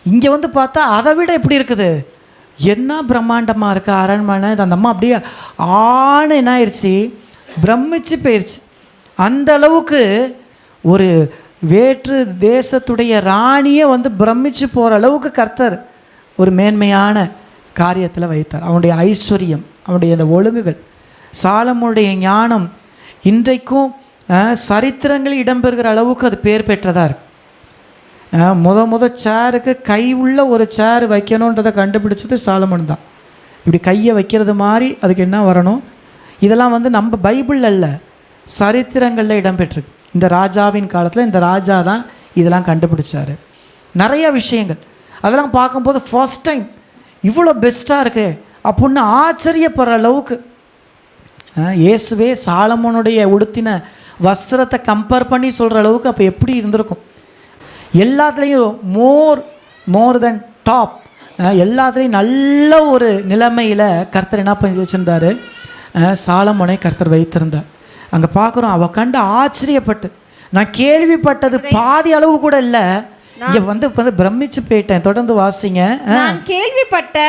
இங்கே வந்து பார்த்தா அதை விட எப்படி இருக்குது, என்ன பிரம்மாண்டமாக இருக்குது அரண்மனை. அந்த அம்மா அப்படியே என்ன ஆயிடுச்சு, பிரமிச்சு போயிடுச்சு. அந்த அளவுக்கு ஒரு வேற்று தேசத்துடைய ராணியை வந்து பிரமிச்சு போகிற அளவுக்கு கர்த்தர் ஒரு மேன்மையான காரியத்தில் வைத்தார். அவனுடைய ஐஸ்வர்யம், அவனுடைய அந்த ஒழுங்குகள், சாலமோனுடைய ஞானம் இன்றைக்கும் சரித்திரங்களில் இடம்பெறுகிற அளவுக்கு அது பேர் பெற்றதாக இருக்குது. முத சேருக்கு கை உள்ள ஒரு சேர் வைக்கணுன்றதை கண்டுபிடிச்சது சாலமோன் தான். இப்படி கையை வைக்கிறது மாதிரி அதுக்கு என்ன வரணும், இதெல்லாம் வந்து நம்ம பைபிள் அல்ல, சரித்திரங்களில் இடம்பெற்றிருக்கு. இந்த ராஜாவின் காலத்தில் இந்த ராஜா தான் இதெல்லாம் கண்டுபிடிச்சார். நிறைய விஷயங்கள் அதெல்லாம் பார்க்கும்போது ஃபர்ஸ்ட் டைம் இவ்வளோ பெஸ்ட்டாக இருக்கு அப்படின்னு ஆச்சரியப்படுற அளவுக்கு. இயேசுவே சாலமோனுடைய உடுத்தின வஸ்திரத்தை கம்பேர் பண்ணி சொல்கிற அளவுக்கு அப்போ எப்படி இருந்திருக்கும். எல்லாத்துலேயும் மோர் தென் டாப், எல்லாத்துலேயும் நல்ல ஒரு நிலைமையில் கர்த்தர் என்ன பண்ணி வச்சுருந்தார், சாலமோனை கர்த்தர் வைத்திருந்தார். அங்கே பார்க்குறோம், அவள் கண்டு ஆச்சரியப்பட்டு, நான் கேள்விப்பட்டது பாதி அளவு கூட இல்லை, இங்கே வந்து பிரமிச்சு போயிட்டேன். தொடர்ந்து வாசிங்க.
நான் கேள்விப்பட்ட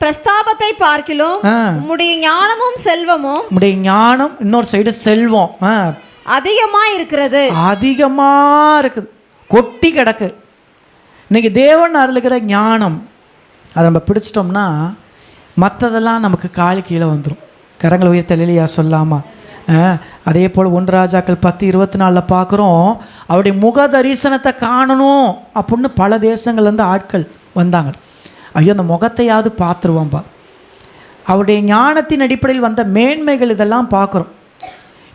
பிரஸ்தாபத்தை பார்க்கிலும் உம்முடைய ஞானமும் செல்வமும்,
உம்முடைய ஞானம் இன்னொரு சைடு செல்வம்
அதிகமாக
இருக்குது, கொட்டி கிடக்கு. இன்றைக்கி தேவன் அருளுகிற ஞானம் அதை நம்ம பிடிச்சிட்டோம்னா மற்றதெல்லாம் நமக்கு காலு கீழே வந்துடும். கரங்களை உயர்த்த இல்லையா சொல்லாமா? அதே போல் 1 ராஜாக்கள் 10:24 பார்க்குறோம், அவருடைய முக தரிசனத்தை காணணும் அப்படின்னு பல தேசங்கள்லேருந்து ஆட்கள் வந்தாங்க. ஐயோ அந்த முகத்தையாவது பார்த்துருவோம்பா. அவருடைய ஞானத்தின் அடிப்படையில் வந்த மேன்மைகள் இதெல்லாம் பார்க்குறோம்.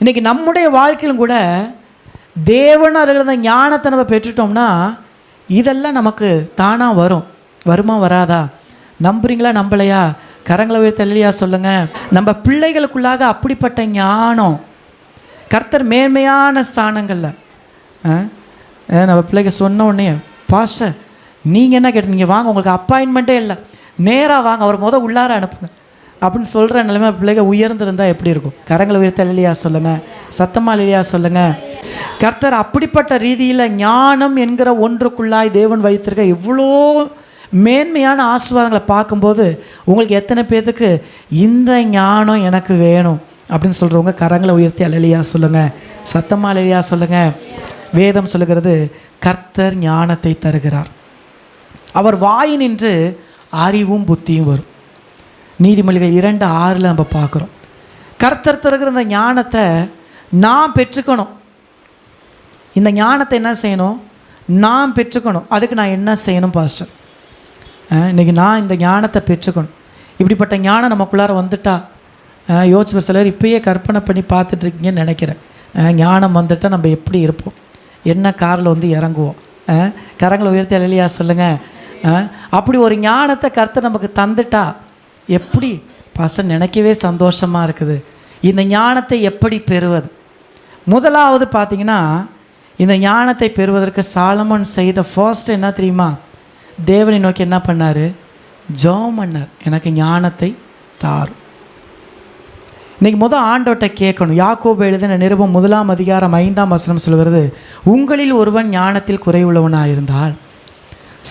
இன்றைக்கி நம்முடைய வாழ்க்கையிலும் கூட தேவன் அருகிற ஞானத்தை நம்ம பெற்றுட்டோம்னா இதெல்லாம் நமக்கு தானாக வருமா வராதா? நம்புறீங்களா நம்பலையா? கரங்களை உயர்த்த இல்லையா சொல்லுங்கள். நம்ம பிள்ளைகளுக்குள்ளாக அப்படிப்பட்ட ஞானம் கர்த்தர் மேன்மையான ஸ்தானங்களில் நம்ம பிள்ளைங்க சொன்ன உடனே, பாஸ்டர் நீங்கள் என்ன கேட்டீங்க, வாங்க உங்களுக்கு அப்பாயின்மெண்ட்டே இல்லை, நேராக வாங்க, அவர் உள்ளார அனுப்புங்க அப்படின்னு சொல்கிற நிலைமை பிள்ளைங்க உயர்ந்திருந்தால் எப்படி இருக்கும்? கரங்களை உயர்த்த இல்லையா சொல்லுங்கள், சத்தமாக இல்லையா சொல்லுங்கள். கர்த்தர் அப்படிப்பட்ட ரீதியில் ஞானம் என்கிற ஒன்றுக்குள்ளாய் தேவன் வைத்திருக்க இவ்வளோ மேன்மையான ஆசீர்வாதங்களை பார்க்கும்போது உங்களுக்கு எத்தனை பேர்த்துக்கு இந்த ஞானம் எனக்கு வேணும் அப்படின்னு சொல்கிறவங்க கரங்களை உயர்த்தி அல்லையா சொல்லுங்கள், சத்தமாக அல்லையா சொல்லுங்கள். வேதம் சொல்லுகிறது, கர்த்தர் ஞானத்தை தருகிறார், அவர் வாயினின்று அறிவும் புத்தியும் வரும். நீதிமொழிகள் 2:6 நம்ம பார்க்குறோம். கர்த்தர் தருகிற இந்த ஞானத்தை நான் பெற்றுக்கணும். இந்த ஞானத்தை என்ன செய்யணும், நான் பெற்றுக்கணும். அதுக்கு நான் என்ன செய்யணும் பாஸ்டர்? இன்றைக்கி நான் இந்த ஞானத்தை பெற்றுக்கணும். இப்படிப்பட்ட ஞானம் நமக்குள்ளார வந்துட்டா யோசிச்சு சிலர் இப்பயே கற்பனை பண்ணி பார்த்துட்ருக்கீங்கன்னு நினைக்கிறேன். ஞானம் வந்துட்டால் நம்ம எப்படி இருப்போம், என்ன காரில் வந்து இறங்குவோம்? கரங்களை உயர்த்தி அல்லையா சொல்லுங்கள். அப்படி ஒரு ஞானத்தை கர்த்தர் நமக்கு தந்துட்டா எப்படி பாஸ்டர் நினைக்கவே சந்தோஷமாக இருக்குது. இந்த ஞானத்தை எப்படி பெறுவது? முதலாவது பார்த்தீங்கன்னா, இந்த ஞானத்தை பெறுவதற்கு சாலமோன் செய்த ஃபர்ஸ்ட் என்ன தெரியுமா? தேவனை நோக்கி என்ன பண்ணார்? ஜெபம் பண்ணார், எனக்கு ஞானத்தை தார். இன்றைக்கி ஆண்டவர்கிட்ட கேட்கணும். யாக்கோபு எழுதின நிருபம் 1 அதிகாரம் 5ஆம் வசனம் சொல்கிறது, உங்களில் ஒருவன் ஞானத்தில் குறைவுள்ளவனாக இருந்தால்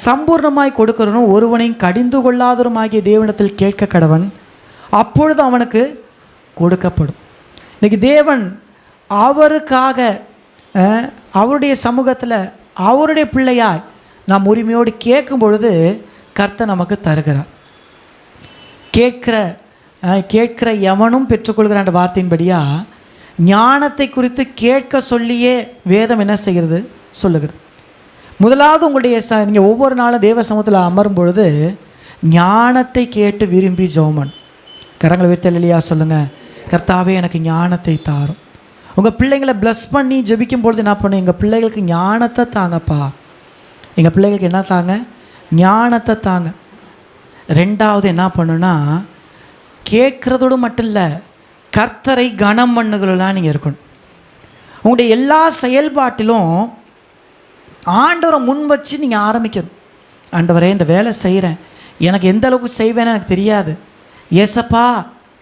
சம்பூர்ணமாய் கொடுக்கிறவனும் ஒருவனையும் கடிந்து கொள்ளாதவருமாகிய தேவனிடத்தில் கேட்க கடவன், அப்பொழுது அவனுக்கு கொடுக்கப்படும். இன்றைக்கி தேவன் அவருக்காக அவருடைய சமூகத்தில் அவருடைய பிள்ளையாய் நாம் உரிமையோடு கேட்கும் பொழுது கர்த்தர் நமக்கு தருகிறார். கேட்கிற எவனும் பெற்றுக்கொள்கிறான் வார்த்தையின்படியா ஞானத்தை குறித்து கேட்க சொல்லியே வேதம் என்ன செய்கிறது சொல்லுகிறது. முதலாவது உங்களுடைய நீங்கள் ஒவ்வொரு நாளும் தேவ சமூகத்தில் அமரும் பொழுது ஞானத்தை கேட்டு விரும்பி ஜெபம். கரங்களை உயர்த்தி அல்லேலூயா சொல்லுங்கள். கர்த்தாவே எனக்கு ஞானத்தை தாரும். உங்கள் பிள்ளைங்களை ப்ளஸ் பண்ணி ஜெபிக்கும் பொழுது என்ன பண்ணு, எங்கள் பிள்ளைகளுக்கு ஞானத்தை தாங்கப்பா, எங்கள் பிள்ளைகளுக்கு என்ன தாங்க, ஞானத்தை தாங்க. ரெண்டாவது என்ன பண்ணுன்னா, கேட்குறதோடு மட்டும் இல்லை, கர்த்தரை கனம் பண்ணுகிறலாம் நீங்கள் இருக்கணும். உங்களுடைய எல்லா செயல்பாட்டிலும் ஆண்டவரை முன் வச்சு நீங்கள் ஆரம்பிக்கணும். ஆண்டவரே இந்த வேலை செய்கிறேன், எனக்கு எந்த அளவுக்கு செய்வேன்னு எனக்கு தெரியாது, ஏசப்பா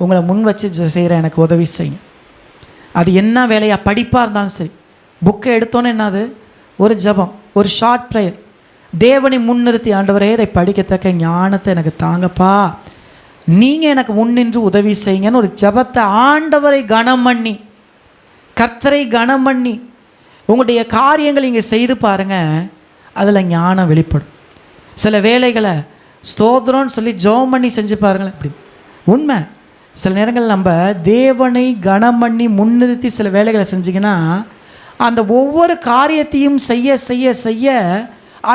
உங்களை முன் வச்சு செய்கிறேன், எனக்கு உதவி செய்யுங்க. அது என்ன வேலையாக படிப்பாக இருந்தாலும் சரி, புக்கை எடுத்தோன்னே என்னது, ஒரு ஜெபம், ஒரு ஷார்ட் ப்ரேயர், தேவனை முன்னிறுத்தி ஆண்டவரே இதை படிக்கத்தக்க ஞானத்தை எனக்கு தாங்கப்பா, நீங்கள் எனக்கு முன்னின்று உதவி செய்யுங்கன்னு ஒரு ஜெபத்தை ஆண்டவரை கனம் பண்ணி கர்த்தரை கனம் பண்ணி உங்களுடைய காரியங்கள் நீங்கள் செய்து பாருங்கள், அதில் ஞானம் வெளிப்படும். சில வேலைகளை ஸ்தோத்திரம்னு சொல்லி ஜெபம் பண்ணி செஞ்சு பாருங்களேன். அப்படி உண்மை. சில நேரங்கள் நம்ம தேவனை கனம் பண்ணி முன்னிறுத்தி சில வேலைகளை செஞ்சிங்கன்னா அந்த ஒவ்வொரு காரியத்தையும் செய்ய செய்ய செய்ய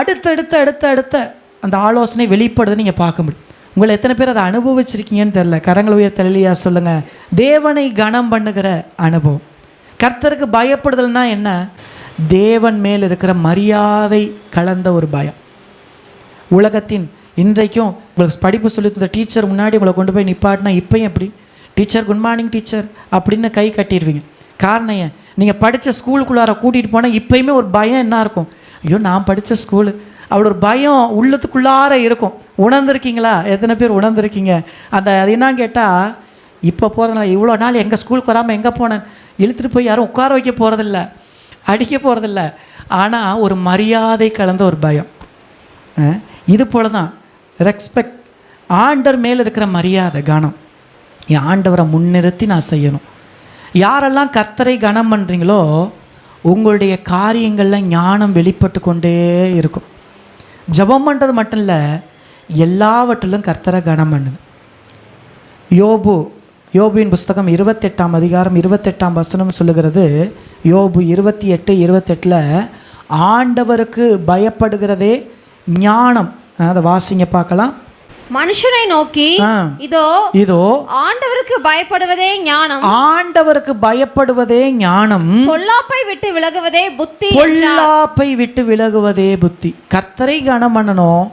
அடுத்த அந்த ஆலோசனை வெளிப்படுது நீங்கள் பார்க்க முடியும். உங்களை எத்தனை பேர் அதை அனுபவிச்சிருக்கீங்கன்னு தெரில. கரங்களை உயர்த்தி அல்லேலூயா சொல்லுங்கள். தேவனை கனம் பண்ணுகிற அனுபவம். கர்த்தருக்கு பயப்படுதல்னா என்ன? தேவன் மேல் இருக்கிற மரியாதை கலந்த ஒரு பயம். உலகத்தின் இன்றைக்கும் உங்களுக்கு படிப்பு சொல்லி தந்த டீச்சர் முன்னாடி உங்களை கொண்டு போய் நிப்பாட்டினா இப்போயும் எப்படி, டீச்சர் குட் மார்னிங் டீச்சர் அப்படின்னு கை கட்டிடுவீங்க. காரணம் ஏன்? நீங்கள் படித்த ஸ்கூலுக்குள்ளார கூட்டிகிட்டு போனால் இப்போயுமே ஒரு பயம் என்ன இருக்கும், ஐயோ நான் படித்த ஸ்கூலு, அவ்வளோ ஒரு பயம் உள்ளத்துக்குள்ளார இருக்கும். உணர்ந்துருக்கீங்களா? எத்தனை பேர் உணர்ந்துருக்கீங்க? அது என்னன்னு கேட்டால், இப்போ போகிறதுனால இவ்வளோ நாள் எங்கள் ஸ்கூலுக்கு வராமல் எங்கே போனேன், இழுத்துட்டு போய் யாரும் உட்கார வைக்க போகிறதில்ல, அடிக்க போகிறதில்ல, ஆனால் ஒரு மரியாதை கலந்த ஒரு பயம். இது போல தான் ரெஸ்பெக்ட், ஆண்டவர் மேலே இருக்கிற மரியாதை கனம். என் ஆண்டவரை முன்னிறுத்தி நான் செய்யணும். யாரெல்லாம் கர்த்தரை கனம் பண்ணுறீங்களோ உங்களுடைய காரியங்களில் ஞானம் வெளிப்பட்டு கொண்டே இருக்கும். ஜெபம் பண்ணுறது மட்டும் இல்லை, எல்லாவற்றிலும் கர்த்தரை கனம் பண்ணுங்க. யோபுவின் புஸ்தகம் 28ஆம் அதிகாரம் 28ஆம் வசனம் சொல்லுகிறது. யோபு 28:28 ஆண்டவருக்கு பயப்படுகிறதே ஞானம். அதை வாசிங்க பார்க்கலாம்.
மனுஷனை நோக்கி இதோ ஆண்டவருக்கு பயப்படுவதே ஞானம், ஆண்டவருக்கு
பயப்படுவதே ஞானம்,
பொல்லாப்பை விட்டு விலகுவதே புத்தி,
பொல்லாப்பை விட்டு விலகுவதே புத்தி. கர்த்தரை கனம் பண்ணணும்,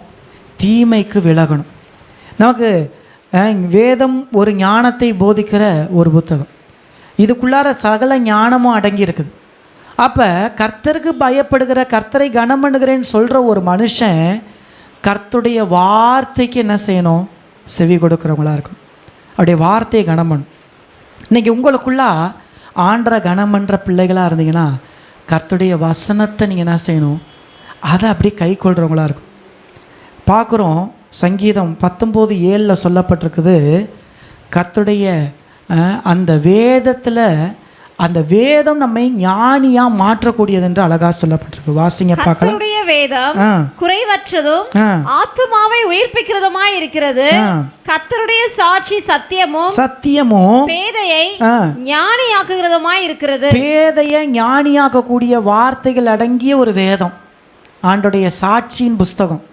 தீமைக்கு விலகணும். நமக்கு வேதம் ஒரு ஞானத்தை போதிக்கிற ஒரு புத்தகம். இதுக்குள்ளார சகல ஞானமும் அடங்கி இருக்குது. அப்போ கர்த்தருக்கு பயப்படுகிற, கர்த்தரை கனம் பண்ணுகிறேன்னு சொல்கிற ஒரு மனுஷன் கர்த்தருடைய வார்த்தைக்கு என்ன செய்யணும்? செவி கொடுக்குறவங்களா இருக்கணும். அவருடைய வார்த்தையை கனம் பண்ணணும். இன்றைக்கி உங்களுக்குள்ளா ஆண்டரை கனம் பண்ணுற பிள்ளைகளாக இருந்தீங்கன்னா கர்த்தருடைய வசனத்தை நீங்கள் என்ன செய்யணும்? அதை அப்படி கை கொள்கிறவங்களா இருக்கும். பார்க்குறோம், சங்கீதம் 19:7 சொல்லப்பட்டிருக்குது, கர்த்தருடைய அந்த வேதத்தில், அந்த வேதம் நம்மை ஞானியாக மாற்றக்கூடியது என்று அழகாக சொல்லப்பட்டிருக்கு. வாசிங்க பார்க்கலாம்.
கர்த்தருடைய வேதம் குறைவற்றதும் ஆத்துமாவை உயிர்ப்பிக்கிறதுமாய் இருக்கிறது. கர்த்தருடைய சாட்சி சத்தியமும் பேதையை ஞானியாக்குகிறதுமாய் இருக்கிறது.
பேதையை ஞானியாக்கக்கூடிய வார்த்தைகள் அடங்கிய ஒரு வேதம், ஆண்டோடைய சாட்சியின் புஸ்தகம்.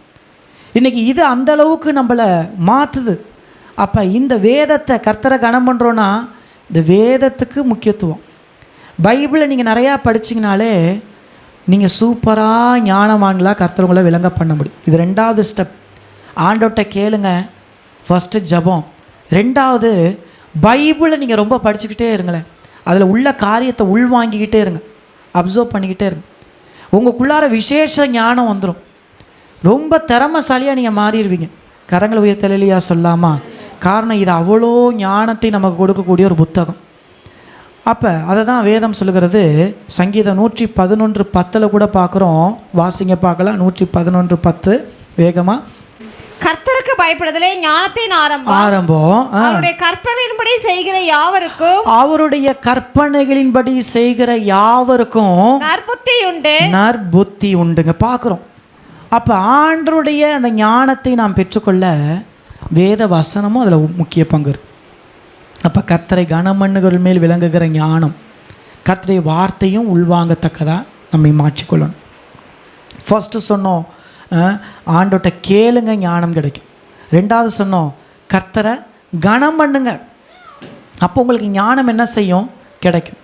இன்னைக்கு இது அந்த அளவுக்கு நம்மளை மாற்றுது. அப்போ இந்த வேதத்தை கர்த்தரை கனம் பண்ணுறோன்னா இந்த வேதத்துக்கு முக்கியத்துவம். பைபிளை நீங்கள் நிறையா படிச்சிங்கனாலே நீங்கள் சூப்பராக ஞானவான்களாக கர்த்தரவங்களை விளங்க பண்ண முடியும். இது ரெண்டாவது ஸ்டெப். ஆண்டவர்கிட்ட கேளுங்க. ஃபஸ்ட்டு ஜெபம். ரெண்டாவது பைபிளை நீங்கள் ரொம்ப படிச்சுக்கிட்டே இருங்களேன். அதில் உள்ள காரியத்தை உள்வாங்கிக்கிட்டே இருங்க, அப்சர்வ் பண்ணிக்கிட்டே இருங்க. உங்களுக்குள்ளார விசேஷ ஞானம் வந்துடும். ரொம்ப திறமைசாலியாக நீங்கள் மாறிடுவீங்க. கரங்களை உயர்த்தி அல்லேலூயா சொல்லாமா? காரணம் இது அவ்வளோ ஞானத்தை நமக்கு கொடுக்கக்கூடிய ஒரு புத்தகம். அப்போ அதை தான் வேதம் சொல்லுகிறது. சங்கீதம் 111:10 கூட பார்க்குறோம். வாசிங்க பார்க்கலாம். 111:10 வேகமாக.
கர்த்தருக்கு பயப்படுதலே ஞானத்தின் ஆரம்பம். அவருடைய கற்பனையின்படி செய்கிற யாவருக்கும்,
அவருடைய கற்பனைகளின்படி செய்கிற யாவருக்கும் நற்புத்தி உண்டுங்க. பார்க்குறோம். அப்போ ஆண்டருடைய அந்த ஞானத்தை நாம் பெற்றுக்கொள்ள வேத வசனமும் அதில் முக்கிய பங்கு இருக்கு. அப்போ கர்த்தரை கனமண்ணுகள் மேல் விளங்குகிற ஞானம், கர்த்தருடைய வார்த்தையும் உள்வாங்கத்தக்கதாக நம்மை மாற்றிக்கொள்ளணும். ஃபர்ஸ்ட்டு சொன்னோம் ஆண்டோட்ட கேளுங்க ஞானம் கிடைக்கும். ரெண்டாவது சொன்னோம் கர்த்தரை கனம் பண்ணுங்க, அப்போ உங்களுக்கு ஞானம் என்ன செய்யும்? கிடைக்கும்.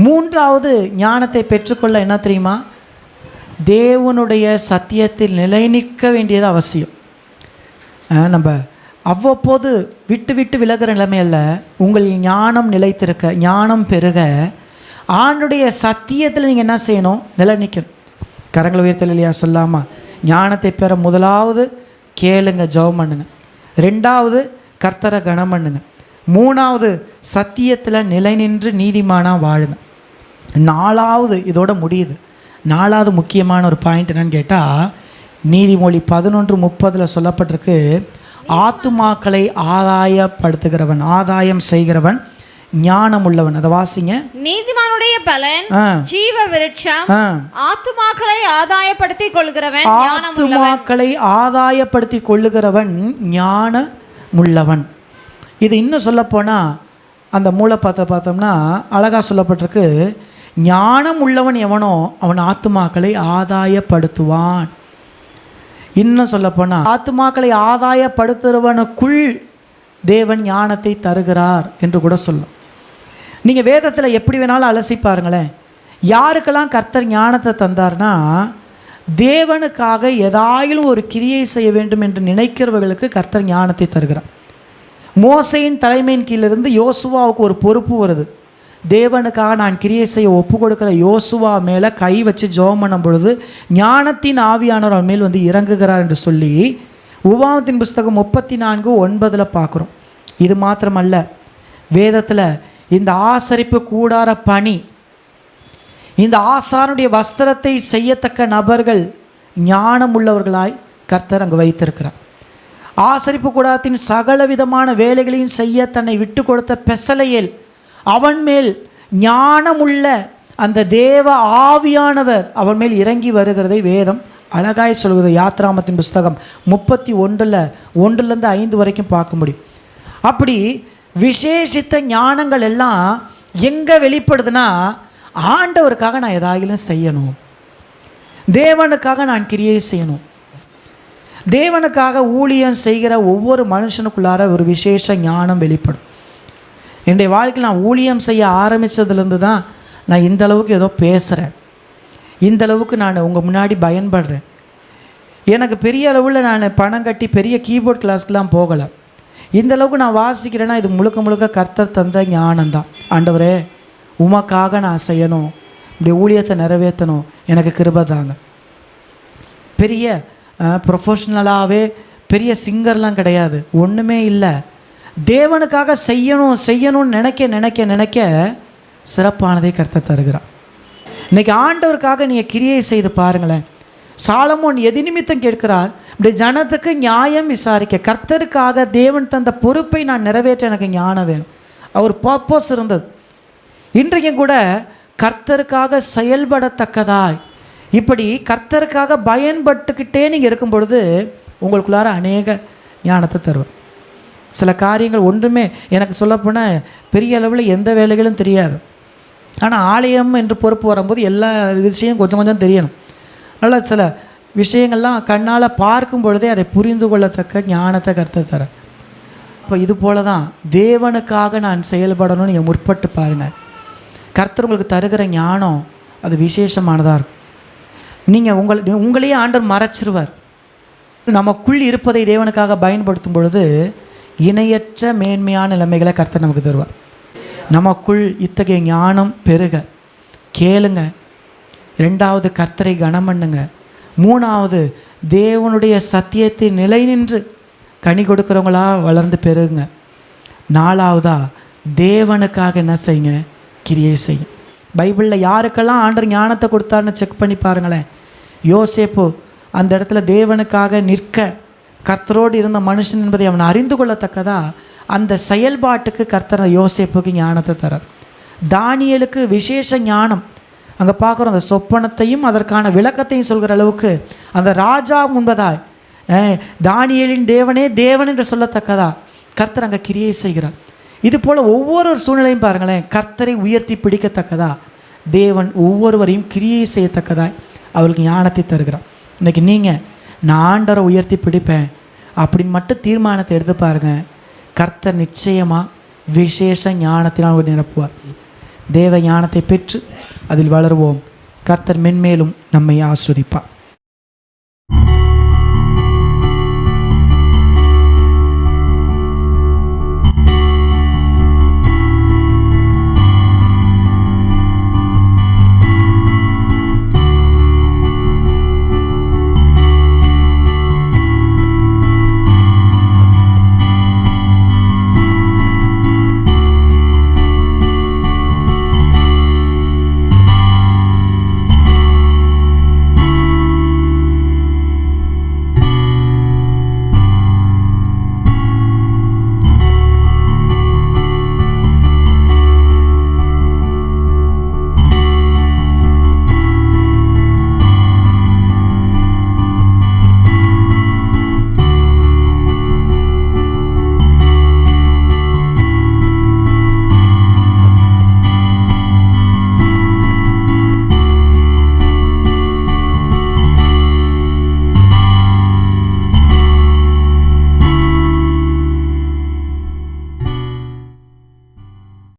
மூன்றாவது ஞானத்தை பெற்றுக்கொள்ள என்ன தெரியுமா? தேவனுடைய சத்தியத்தில் நிலை நிற்க வேண்டியது அவசியம். நம்ம அவ்வப்போது விட்டு விட்டு விலகிற நிலைமையில் உங்கள் ஞானம் நிலைத்திருக்க, ஞானம் பெருக ஆண்டுடைய சத்தியத்தில் நீங்கள் என்ன செய்யணும்? நிலை நிற்கணும். கரங்களை உயர்த்தல் இல்லையா சொல்லாமா? ஞானத்தை பெற முதலாவது கேளுங்க, ஜெபம் பண்ணுங்க. ரெண்டாவது கர்த்தரை கனம் பண்ணுங்க. மூணாவது சத்தியத்தில் நிலை நின்று நீதிமானாக வாழுங்க. நாலாவது, இதோட முடியுது, நாலாவது முக்கியமான ஒரு பாயிண்ட் என்னன்னு கேட்டால், நீதிமொழி 11:30 சொல்லப்பட்டிருக்கு, ஆத்துமாக்களை ஆதாயப்படுத்துகிறவன், ஆதாயம் செய்கிறவன் ஞானம் உள்ளவன். அதை வாசிங்க.
நீதிமானுடைய பலன் ஜீவ விருட்சம், ஆத்துமாக்களை ஆதாயப்படுத்தி கொள்கிறவன்,
ஆத்துமாக்களை ஆதாயப்படுத்தி கொள்ளுகிறவன் ஞானமுள்ளவன். இது இன்னும் சொல்லப்போனால் அந்த மூலப்பாத்தை பார்த்தோம்னா அழகாக சொல்லப்பட்டிருக்கு, ஞானம் உள்ளவன் எவனோ அவன் ஆத்துமாக்களை ஆதாயப்படுத்துவான். இன்னும் சொல்லப்போனால் ஆத்துமாக்களை ஆதாயப்படுத்துகிறவனுக்குள் தேவன் ஞானத்தை தருகிறார் என்று கூட சொல்லும். நீங்கள் வேதத்தில் எப்படி வேணாலும் அலசி பாருங்களேன். யாருக்கெல்லாம் கர்த்தர் ஞானத்தை தந்தார்னா, தேவனுக்காக ஏதாயிலும் ஒரு கிரியை செய்ய வேண்டும் என்று நினைக்கிறவர்களுக்கு கர்த்தர் ஞானத்தை தருகிறார். மோசையின் தலைமையின் கீழிருந்து யோசுவாவுக்கு ஒரு பொறுப்பு வருது. தேவனுக்காக நான் கிரியை செய்ய ஒப்பு கொடுக்குற யோசுவா மேலே கை வச்சு ஜெபம் பண்ணும் பொழுது ஞானத்தின் ஆவியானவர் அவன் மேல் வந்து இறங்குகிறார் என்று சொல்லி உபாகமத்தின் புஸ்தகம் 34:9 பார்க்குறோம். இது மாத்திரமல்ல, வேதத்தில் இந்த ஆசரிப்பு கூடார பணி, இந்த ஆசானுடைய வஸ்திரத்தை செய்யத்தக்க நபர்கள் ஞானம் உள்ளவர்களாய் கர்த்தர் அங்கு வைத்திருக்கிறார். ஆசரிப்பு கூடாரத்தின் சகல விதமான வேலைகளையும் செய்ய தன்னை விட்டு கொடுத்த பெசலையேல், அவன் மேல் ஞானமுள்ள அந்த தேவ ஆவியானவர் அவன் மேல் இறங்கி வருகிறதை வேதம் அழகாய் சொல்கிறது. யாத்ராமத்தின் புஸ்தகம் 31:1-5 வரைக்கும் பார்க்க முடியும். அப்படி விசேஷித்த ஞானங்கள் எல்லாம் எங்கே வெளிப்படுதுன்னா, ஆண்டவருக்காக நான் எதாயிலும் செய்யணும், தேவனுக்காக நான் கிரியை செய்யணும், தேவனுக்காக ஊழியம் செய்கிற ஒவ்வொரு மனுஷனுக்குள்ளார ஒரு விசேஷ ஞானம் வெளிப்படும். என்னுடைய வாழ்க்கையில் நான் ஊழியம் செய்ய ஆரம்பித்ததுலேருந்து தான் நான் இந்த அளவுக்கு ஏதோ பேசுகிறேன், இந்த அளவுக்கு நான் உங்கள் முன்னாடி பயன்படுறேன். எனக்கு பெரிய அளவில் நான் பணம் கட்டி பெரிய கீபோர்ட் கிளாஸ்க்கெலாம் போகலை. இந்த அளவுக்கு நான் வாசிக்கிறேன்னா இது முழுக்க முழுக்க கர்த்தர் தந்த ஞானம்தான். ஆண்டவரே, உமக்காக நான் செய்யணும், இப்படி ஊழியத்தை நிறைவேற்றணும், எனக்கு கிருபை தாங்க. பெரிய ப்ரொஃபஷ்னலாகவே பெரிய சிங்கர்லாம் கிடையாது, ஒன்றுமே இல்லை. தேவனுக்காக செய்யணும்னு நினைக்க சிறப்பானதை கர்த்தர் தருகிறார். இன்றைக்கி ஆண்டவருக்காக நீங்கள் கிரியை செய்து பாருங்களேன். சாலமோன் எது நிமித்தம் கேட்கிறார்? இப்படி ஜனத்துக்கு நியாயம் விசாரிக்க, கர்த்தருக்காக தேவன் தந்த பொறுப்பை நான் நிறைவேற்ற எனக்கு ஞானம் வேணும். அவர் பர்பஸ் இருந்தது. இன்றைக்கும் கூட கர்த்தருக்காக செயல்படத்தக்கதாய் இப்படி கர்த்தருக்காக பயன்பட்டுக்கிட்டே நீங்கள் இருக்கும் பொழுது உங்களுக்குள்ளார அநேக ஞானத்தை தருவார். சில காரியங்கள் ஒன்றுமே எனக்கு சொல்லப்போனால் பெரிய அளவில் எந்த வேலைகளும் தெரியாது. ஆனால் ஆலயம் என்று பொறுப்பு வரும்போது எல்லா விஷயம் கொஞ்சம் கொஞ்சம் தெரியணும். அதனால் சில விஷயங்கள்லாம் கண்ணால் பார்க்கும் பொழுதே அதை புரிந்து கொள்ளத்தக்க ஞானத்தை கர்த்தர் தர. இப்போ இது போல தான் தேவனுக்காக நான் செயல்படணும்னு நீங்கள் முற்பட்டு பாருங்கள். கர்த்தர் உங்களுக்கு தருகிற ஞானம் அது விசேஷமானதாக இருக்கும். நீங்கள் உங்களையே ஆண்டவர் மறைச்சிருவார். நமக்குள் இருப்பதை தேவனுக்காக பயன்படுத்தும் பொழுது இணையற்ற மேன்மையான நிலைமைகளை கர்த்தர் நமக்கு தருவார். நமக்குள் இத்தகைய ஞானம் பெருக கேளுங்க. ரெண்டாவது கர்த்தரை கனம் பண்ணுங்க. மூணாவது தேவனுடைய சத்தியத்தை நிலை நின்று கனி கொடுக்குறவங்களா வளர்ந்து பெருகுங்க. 4வதா தேவனுக்காக என்ன செய்யுங்க? கிரியை செய்யுங்க. பைபிளில் யாருக்கெல்லாம் ஆண்டவர் ஞானத்தை கொடுத்தாருன்னு செக் பண்ணி பாருங்களேன். யோசேப்பு அந்த இடத்துல தேவனுக்காக நிற்க கர்த்தரோடு இருந்த மனுஷன் என்பதை அவன் அறிந்து கொள்ளத்தக்கதா அந்த செயல்பாட்டுக்கு கர்த்தர் யோசேப்புக்கு ஞானத்தை தரார். தானியேலுக்கு விசேஷ ஞானம், அங்கே பார்க்குறோம் அந்த சொப்பனத்தையும் அதற்கான விளக்கத்தையும் சொல்கிற அளவுக்கு அந்த ராஜா முன்பதாய் தானியேலின் தேவனே தேவன் என்று சொல்லத்தக்கதா கர்த்தர் அங்கே கிரியை செய்கிறார். இது போல் ஒவ்வொரு சூழ்நிலையும் பாருங்களேன், கர்த்தரை உயர்த்தி பிடிக்கத்தக்கதா தேவன் ஒவ்வொருவரையும் கிரியை செய்யத்தக்கதாய் அவளுக்கு ஞானத்தை தருகிறார். இன்றைக்கி நீங்கள் நான் ஆண்டவரை உயர்த்தி பிடிப்பேன் அப்படின்னு மட்டும் தீர்மானத்தை எடுத்து பாருங்கள், கர்த்தர் நிச்சயமாக விசேஷ ஞானத்தினால் நிரப்புவார். தேவ ஞானத்தை பெற்று அதில் வளருவோம். கர்த்தர் மென்மேலும் நம்மை ஆஸ்வதிப்பார்.